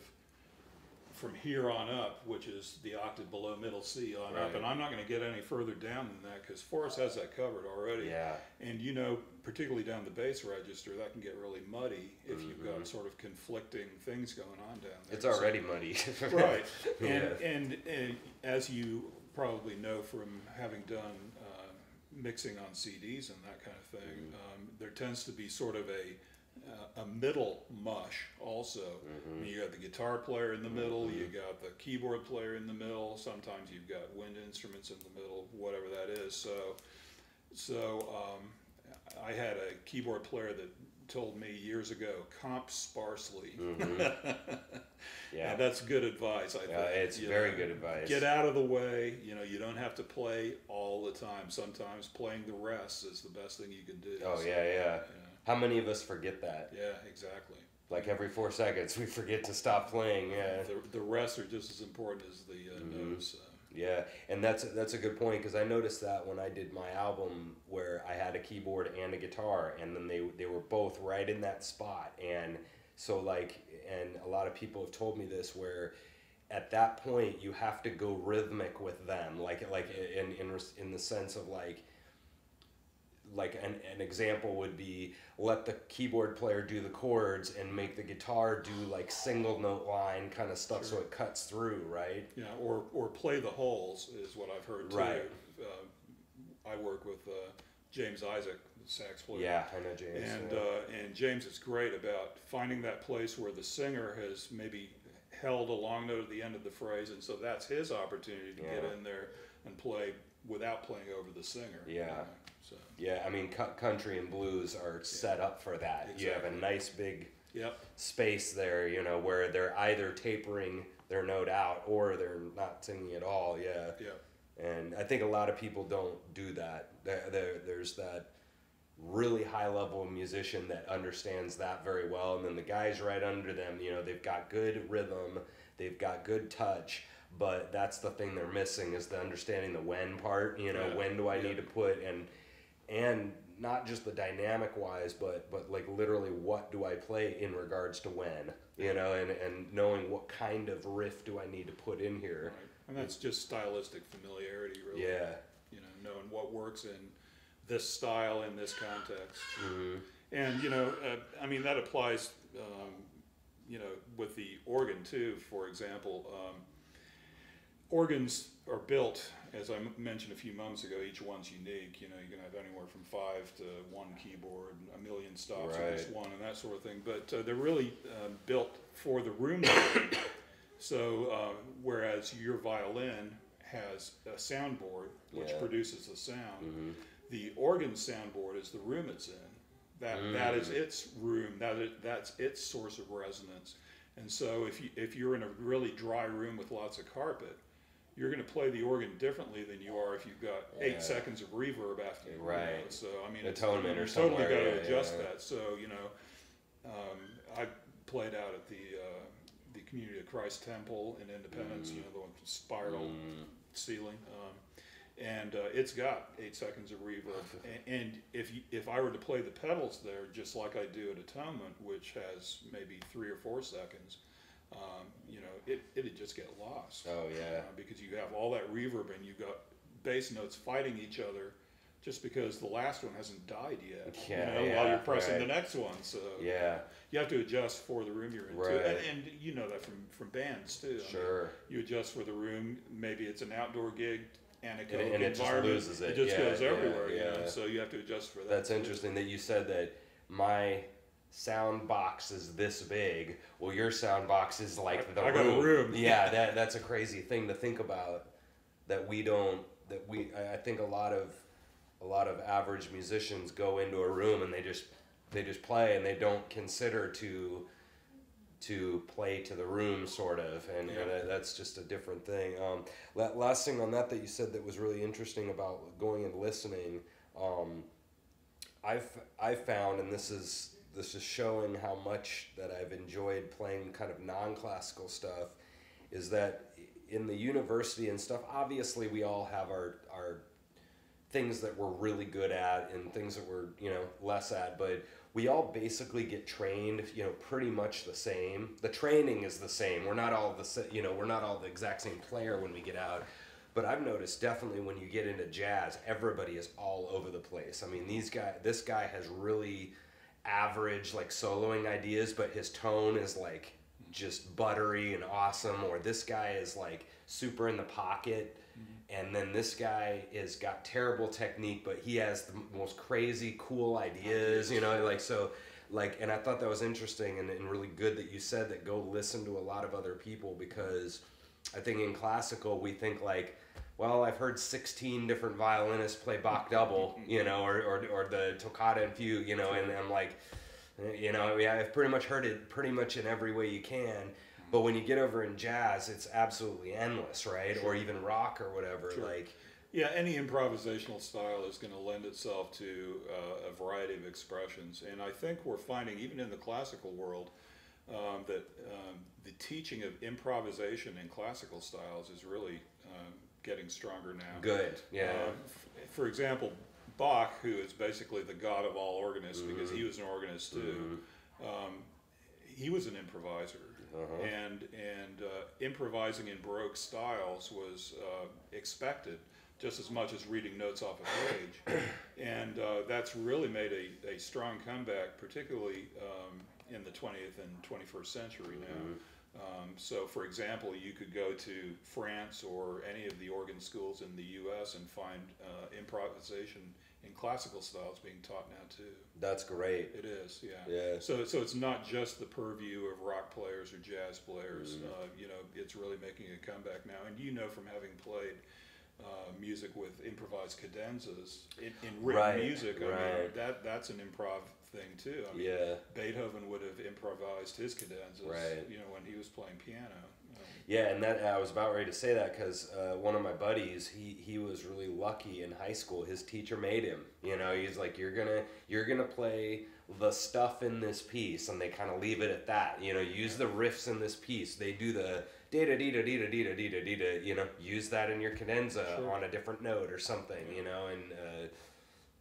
from here on up, which is the octave below middle C on up, and I'm not going to get any further down than that because Forrest has that covered already. Yeah. And you know, particularly down the bass register, that can get really muddy if you've got sort of conflicting things going on down there. It's already muddy. Right. And as you probably know from having done mixing on CDs and that kind of thing, there tends to be sort of a middle mush also. I mean, you got the guitar player in the middle, you got the keyboard player in the middle, sometimes you've got wind instruments in the middle, whatever that is. So I had a keyboard player that told me years ago, comp sparsely. Yeah. And that's good advice, I think. It's very good advice. Get out of the way. You know, you don't have to play all the time. Sometimes playing the rest is the best thing you can do. Oh, yeah. How many of us forget that? Yeah, exactly. Like every 4 seconds, we forget to stop playing. Yeah. The rests are just as important as the notes. Yeah, and that's a good point because I noticed that when I did my album where I had a keyboard and a guitar, and then they were both right in that spot, and so like, and a lot of people have told me this where at that point you have to go rhythmic with them, like in the sense of like an example would be let the keyboard player do the chords and make the guitar do like single note line kind of stuff so it cuts through, right? Yeah, or play the holes is what I've heard too. Right. I work with James Isaac, the sax player. Yeah, I know James. And James is great about finding that place where the singer has maybe held a long note at the end of the phrase, and so that's his opportunity to get in there and play without playing over the singer. Yeah. So. Yeah, I mean, country and blues are set up for that. Exactly. You have a nice big space there, you know, where they're either tapering their note out or they're not singing at all. Yeah. And I think a lot of people don't do that. There's that really high level musician that understands that very well, and then the guys right under them, you know, they've got good rhythm, they've got good touch, but that's the thing they're missing is the understanding the when part. You know, when do I need to put and not just the dynamic wise, but like literally what do I play in regards to when, you know, and knowing what kind of riff do I need to put in here. Right. And that's just stylistic familiarity, really. Yeah. You know, knowing what works in this style in this context. And, you know, I mean, that applies, you know, with the organ too, for example. Organs are built, as I mentioned a few moments ago, each one's unique. You know, you can have anywhere from 5 to 1 keyboard, a million stops with just one, and that sort of thing. But they're really built for the room they're in. So, whereas your violin has a soundboard which produces the sound, the organ soundboard is the room it's in. That is its room. That's its source of resonance. And so, if you're in a really dry room with lots of carpet, you're going to play the organ differently than you are if you've got 8 seconds of reverb after you. Right. You know? So I mean, Atonement or you totally got somewhere. to adjust that. So you know, I played out at the Community of Christ Temple in Independence. You know, the one with the spiral ceiling, and it's got 8 seconds of reverb. And if I were to play the pedals there, just like I do at Atonement, which has maybe 3 or 4 seconds. You know, it'd just get lost. Oh yeah. Because you have all that reverb and you've got bass notes fighting each other, just because the last one hasn't died yet. Yeah, you know, while you're pressing the next one. So you have to adjust for the room you're in too. And you know that from bands too. Sure. I mean, you adjust for the room. Maybe it's an outdoor gig. And it just loses it. It just goes everywhere. You know? So you have to adjust for that. That's interesting that you said that my sound box is this big. Well, your sound box is like the room. I got a room. Yeah, that's a crazy thing to think about. I think a lot of average musicians go into a room and they just play and they don't consider to to play to the room, sort of, and that's just a different thing. Last thing on that you said that was really interesting about going and listening, I've found, and this is showing how much that I've enjoyed playing kind of non-classical stuff, is that in the university and stuff, obviously we all have our things that we're really good at and things that we're, less at, but we all basically get trained, pretty much the same. The training is the same. We're not all we're not all the exact same player when we get out. But I've noticed definitely when you get into jazz, everybody is all over the place. I mean, this guy has really average like soloing ideas, but his tone is like just buttery and awesome. Or this guy is like super in the pocket. And then this guy is got terrible technique, but he has the most crazy, cool ideas, and I thought that was interesting and really good that you said that go listen to a lot of other people, because I think in classical we think like, well, I've heard 16 different violinists play Bach double, or the toccata and fugue, and I'm like, I've pretty much heard it pretty much in every way you can. But when you get over in jazz, it's absolutely endless, right? Sure. Or even rock or whatever. Sure. Any improvisational style is going to lend itself to a variety of expressions. And I think we're finding, even in the classical world, that the teaching of improvisation in classical styles is really getting stronger now. Good, yeah. For example, Bach, who is basically the god of all organists, because he was an organist too, he was an improviser. And improvising in Baroque styles was expected just as much as reading notes off a page. And that's really made a strong comeback, particularly in the 20th and 21st century now. So, for example, you could go to France or any of the organ schools in the U.S. and find improvisation in classical styles being taught now too. That's great. It is, yeah. So it's not just the purview of rock players or jazz players. It's really making a comeback now. And from having played music with improvised cadenzas in written music, I mean, that's an improv thing too. I mean, Beethoven would have improvised his cadenzas, when he was playing piano. Yeah, and that I was about ready to say that because one of my buddies, he was really lucky in high school. His teacher made him. He's like, you're gonna play the stuff in this piece, and they kind of leave it at that. Use the riffs in this piece. They do the da da da da da da da da da. Use that in your cadenza on a different note or something.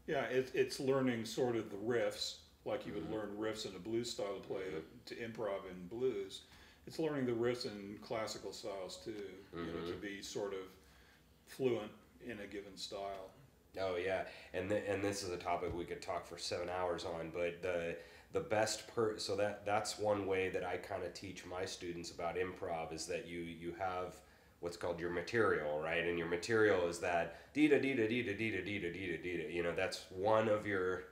It's learning sort of the riffs, like you would learn riffs in a blues style to play to improv in blues. It's learning the riffs in classical styles too, to be sort of fluent in a given style. Oh yeah, and this is a topic we could talk for 7 hours on, but the best so that's one way that I kind of teach my students about improv is that you have what's called your material, right? And your material is that dee da dee da dee da dee da dee da dee da dee da. That's one of your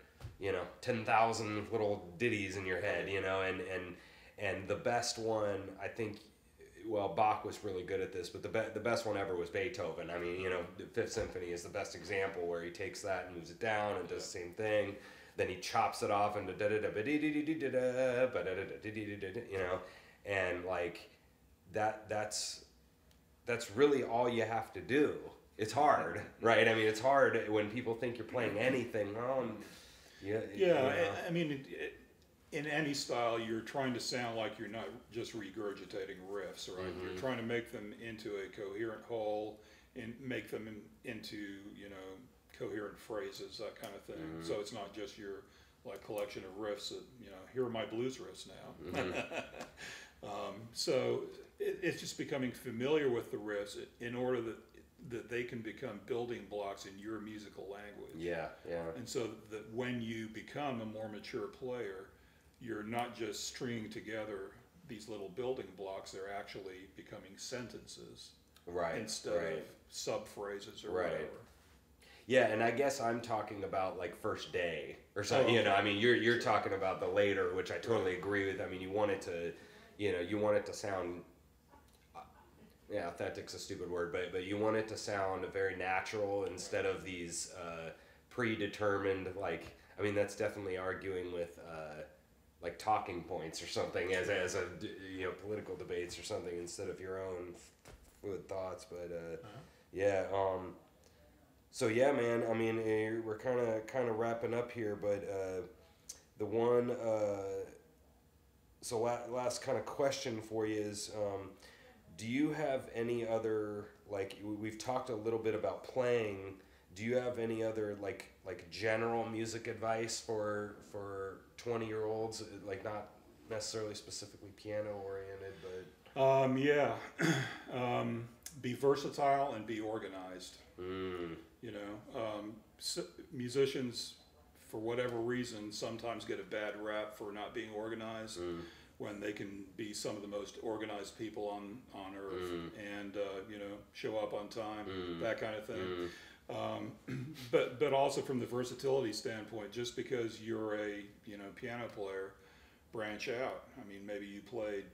10,000 little ditties in your head, and the best one, I think, well, Bach was really good at this, but the best one ever was Beethoven. I mean, the Fifth Symphony is the best example where he takes that and moves it down and does the same thing. Then he chops it off into da da da da da da da, and like that's really all you have to do. It's hard, right? I mean, it's hard when people think you're playing anything wrong. I mean. In any style, you're trying to sound like you're not just regurgitating riffs, right? You're trying to make them into a coherent whole and make them into, coherent phrases, that kind of thing. So it's not just your collection of riffs that, here are my blues riffs now. So it's just becoming familiar with the riffs in order that they can become building blocks in your musical language. Yeah. And so that when you become a more mature player, you're not just stringing together these little building blocks, they're actually becoming sentences instead of sub-phrases or whatever. Yeah, and I guess I'm talking about like first day or something, I mean, you're talking about the later, which I totally agree with. I mean, you want it to sound, authentic's a stupid word, but you want it to sound very natural instead of these predetermined, I mean, that's definitely arguing with like talking points or something as a political debates or something instead of your own fluid thoughts. But yeah. So yeah, man. I mean, we're kind of wrapping up here, but the one. So last kind of question for you is, do you have any other, like, we've talked a little bit about playing. Do you have any other like general music advice for 20-year-olds, like not necessarily specifically piano oriented, but yeah. Be versatile and be organized. You know, musicians, for whatever reason, sometimes get a bad rap for not being organized, when they can be some of the most organized people on earth, and you know, show up on time, that kind of thing. But also from the versatility standpoint, just because you're a piano player, branch out. I mean, maybe you played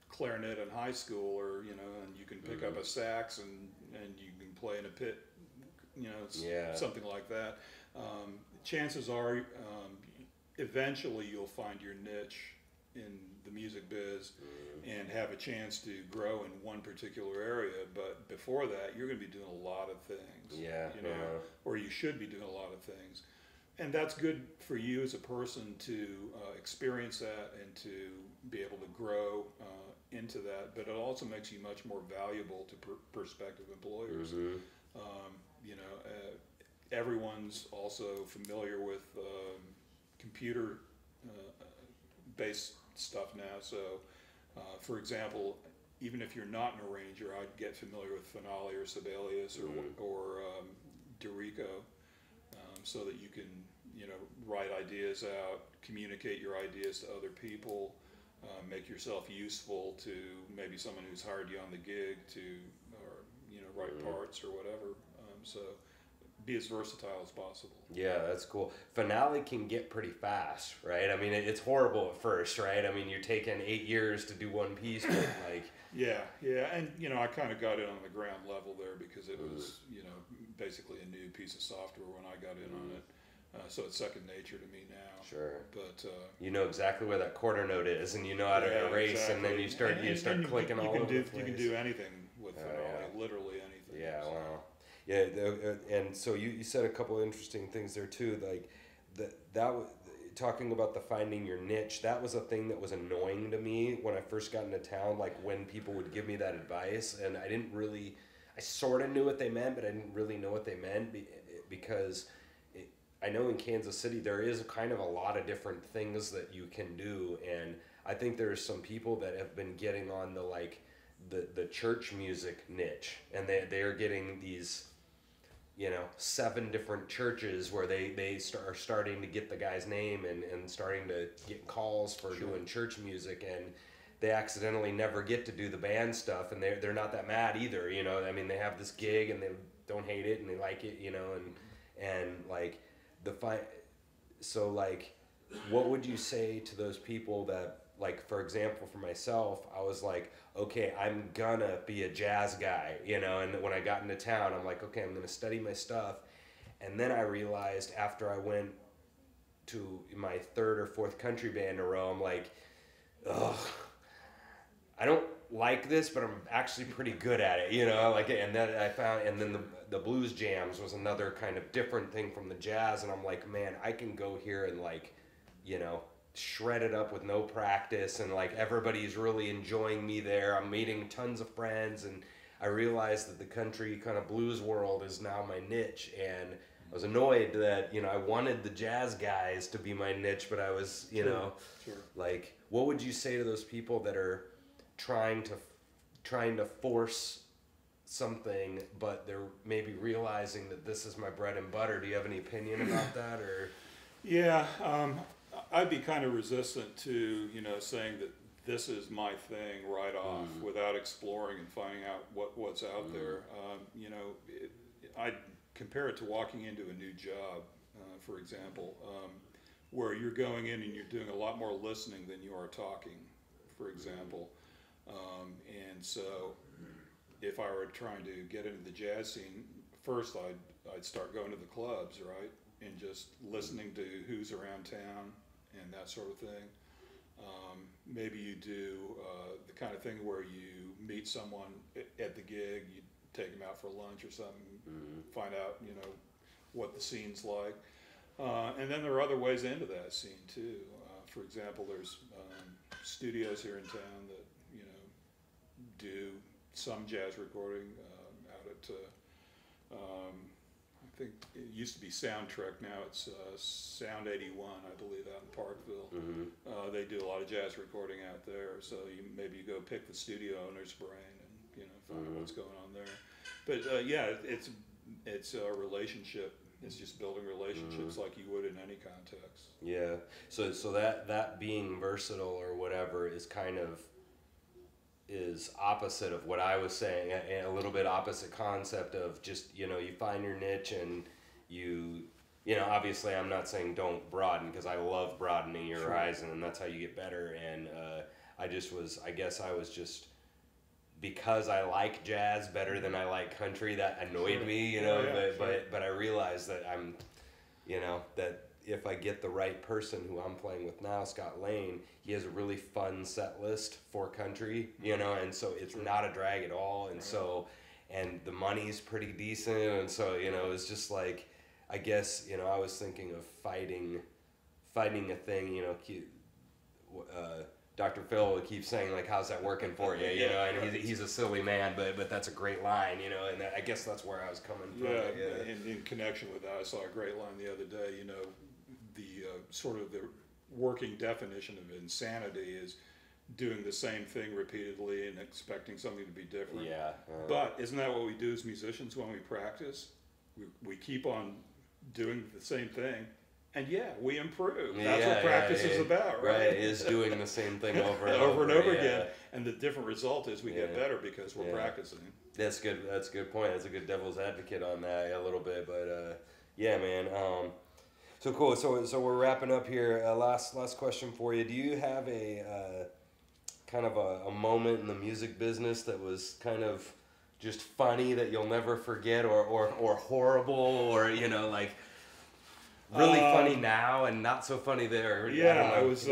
clarinet in high school, or and you can pick up a sax and you can play in a pit, something like that. Chances are, eventually you'll find your niche in the music biz and have a chance to grow in one particular area. But before that, you're going to be doing a lot of things. Or you should be doing a lot of things. And that's good for you as a person to experience that and to be able to grow into that. But it also makes you much more valuable to prospective employers. Everyone's also familiar with computer based stuff now. So, for example, even if you're not an arranger, I'd get familiar with Finale or Sibelius or Dorico, so that you can write ideas out, communicate your ideas to other people, make yourself useful to maybe someone who's hired you on the gig to, or write parts or whatever. So be as versatile as possible. Yeah, that's cool. Finale can get pretty fast, right? I mean, it's horrible at first, right? I mean, you're taking 8 years to do one piece, but like... Yeah, and I kind of got in on the ground level there because it was, basically a new piece of software when I got in on it. So it's second nature to me now. Sure. But you know exactly where that quarter note is, and you know how to erase, exactly. And then you start clicking all over the place. You can do anything with Finale, literally anything. Yeah, so. Wow. Yeah, and so you said a couple of interesting things there too, like that talking about the finding your niche. That was a thing that was annoying to me when I first got into town. Like when people would give me that advice, and I sort of knew what they meant, but I didn't really know what they meant because I know in Kansas City there is kind of a lot of different things that you can do, and I think there's some people that have been getting on the church music niche, and they are getting these 7 different churches where they are starting to get the guy's name and starting to get calls for doing church music, and they accidentally never get to do the band stuff, and they're not that mad either. I mean, they have this gig and they don't hate it and they like it, and like so like, what would you say to those people that, like, for example, for myself, I was like, okay, I'm gonna be a jazz guy, and when I got into town, I'm like, okay, I'm gonna study my stuff. And then I realized after I went to my 3rd or 4th country band in a row, I'm like, ugh, I don't like this, but I'm actually pretty good at it, and then I found, and then the blues jams was another kind of different thing from the jazz, and I'm like, man, I can go here and shred it up with no practice, and like everybody's really enjoying me there. I'm meeting tons of friends, and I realized that the country kind of blues world is now my niche, and I was annoyed that I wanted the jazz guys to be my niche, but I was like, what would you say to those people that are trying to force something, but they're maybe realizing that this is my bread and butter? Do you have any opinion about that? Or I'd be kind of resistant to, saying that this is my thing right off without exploring and finding out what's out there. I'd compare it to walking into a new job, for example, where you're going in and you're doing a lot more listening than you are talking, for example. And so if I were trying to get into the jazz scene, first I'd start going to the clubs, right? And just listening to who's around town and that sort of thing. Maybe you do the kind of thing where you meet someone at the gig, you take them out for lunch or something, find out, you know, what the scene's like. And then there are other ways into that scene too. For example, there's studios here in town that, you know, do some jazz recording out at, I think it used to be Soundtrack, now it's Sound 81, I believe, out in Parkville. They do a lot of jazz recording out there, so maybe you go pick the studio owner's brain and, you know, find out what's going on there. But yeah, it's a relationship. It's just building relationships like you would in any context. Yeah. So that being versatile or whatever is kind of is opposite of what I was saying, a little bit opposite concept of just, you know, you find your niche and you know, obviously I'm not saying don't broaden, because I love broadening your horizon, and that's how you get better. And I guess I was just, because I like jazz better than I like country, that annoyed me, you know, but I realized that I'm, you know, that if I get the right person who I'm playing with now, Scott Lane, he has a really fun set list for country, you know, and so it's not a drag at all, and so, and the money's pretty decent, and so, you know, it's just like, I guess, you know, I was thinking of fighting a thing, you know, Dr. Phil keeps saying, like, how's that working for you, you know, and he's a silly man, but that's a great line, you know, and I guess that's where I was coming from. Yeah, in connection with that, I saw a great line the other day, you know, the sort of the working definition of insanity is doing the same thing repeatedly and expecting something to be different. Yeah. But isn't that what we do as musicians when we practice? We keep on doing the same thing, and we improve. That's what practice is about, right? Right, is doing the same thing over and over again. And the different result is we get better because we're practicing. That's good. That's a good point. That's a good devil's advocate on that a little bit, but yeah, man. So cool. So we're wrapping up here. Last question for you. Do you have a kind of a moment in the music business that was kind of just funny that you'll never forget, or horrible, or, you know, like really funny now and not so funny there? Yeah, I was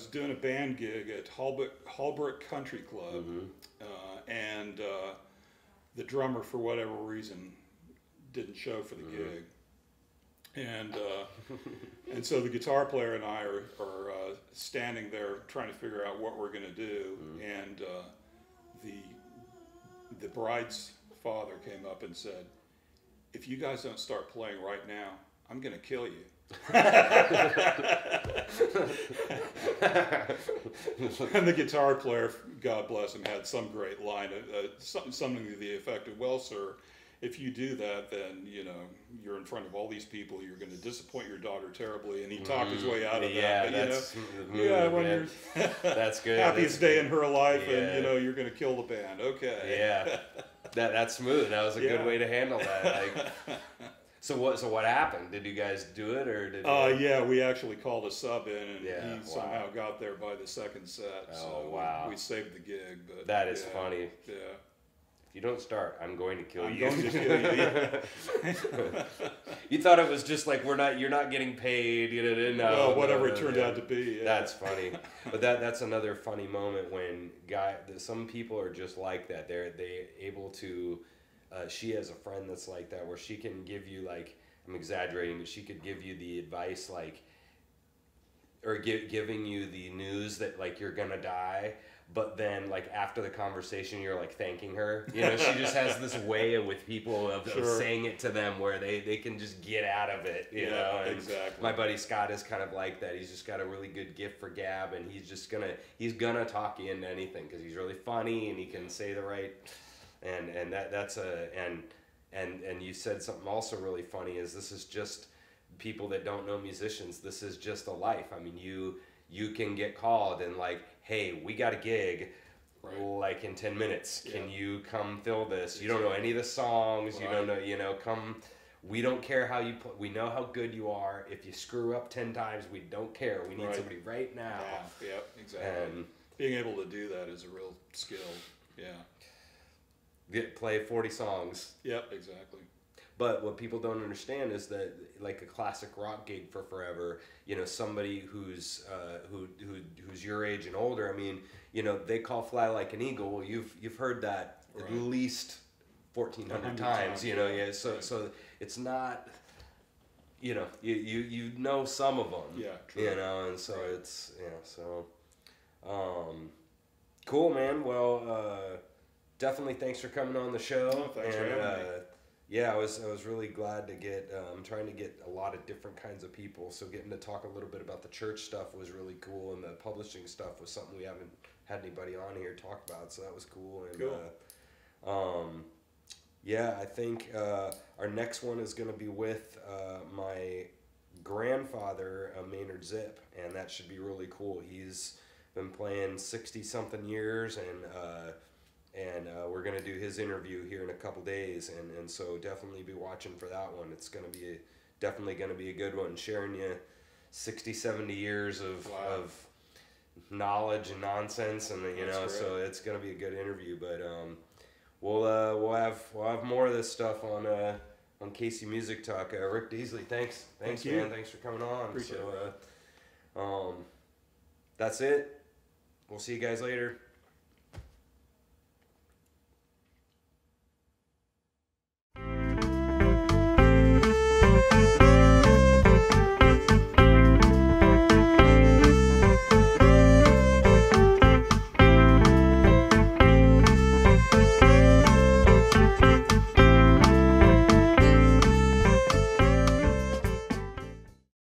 doing a band gig at Holbrook Country Club, and the drummer, for whatever reason, didn't show for the gig. And so the guitar player and I are standing there trying to figure out what we're going to do, and the bride's father came up and said, "If you guys don't start playing right now, I'm going to kill you." And the guitar player, God bless him, had some great line, something to the effect of, "Well, sir, if you do that, then, you know, you're in front of all these people, you're going to disappoint your daughter terribly." And he talked his way out of that. That's when you're that's good. Happiest day in her life, and, you know, you're going to kill the band. Okay. Yeah. That's smooth. That was a good way to handle that. Like, so what happened? Did you guys do it, or did? Yeah, we actually called a sub in, and he somehow got there by the second set. We saved the gig. But that is funny. Yeah. If you don't start, I'm going to kill you. I'm going to kill you. You thought it was just like you're not getting paid, you know? Well, whatever it turned out to be. Yeah. That's funny, but that's another funny moment when some people are just like that. They're able to. She has a friend that's like that, where she can give you, like, I'm exaggerating, but she could give you the advice, like, or giving you the news that, like, you're gonna die. But then, like, after the conversation, you're, like, thanking her. You know, she just has this way with people of saying it to them where they can just get out of it, you know? And exactly. My buddy Scott is kind of like that. He's just got a really good gift for gab, and he's gonna talk you into anything because he's really funny and he can say the right, and you said something also really funny, is this is just people that don't know musicians. This is just a life. I mean, you can get called and, like, hey, we got a gig, like, in 10 minutes. Can you come fill this? You don't know any of the songs. You don't know, you know, come. We don't care how you play. We know how good you are. If you screw up 10 times, we don't care. We need somebody right now. Yeah, exactly. And being able to do that is a real skill. Yeah. Play 40 songs. Yep, exactly. But what people don't understand is that, like a classic rock gig for forever, you know, somebody who's who's your age and older, I mean, you know, they call Fly Like an Eagle. Well, you've heard that at least 1,400 times, you know. Yeah, so it's not, you know, you know some of them, true. You know, and so it's, so cool, man. Well, definitely thanks for coming on the show. Thanks for having me. Yeah, I was really glad to get. I'm trying to get a lot of different kinds of people. So getting to talk a little bit about the church stuff was really cool, and the publishing stuff was something we haven't had anybody on here talk about. So that was cool. And cool. Yeah, I think our next one is going to be with my grandfather, Maynard Zip, and that should be really cool. He's been playing 60-something years, and we're going to do his interview here in a couple days, and so definitely be watching for that one. It's going to be definitely going to be a good one, sharing you 60, 70 years of knowledge and nonsense, and you know, so it's going to be a good interview. But we'll have more of this stuff on Casey Music Talk. Rick Deasley, thanks man, thanks for coming on. Appreciate it. That's it. We'll see you guys later.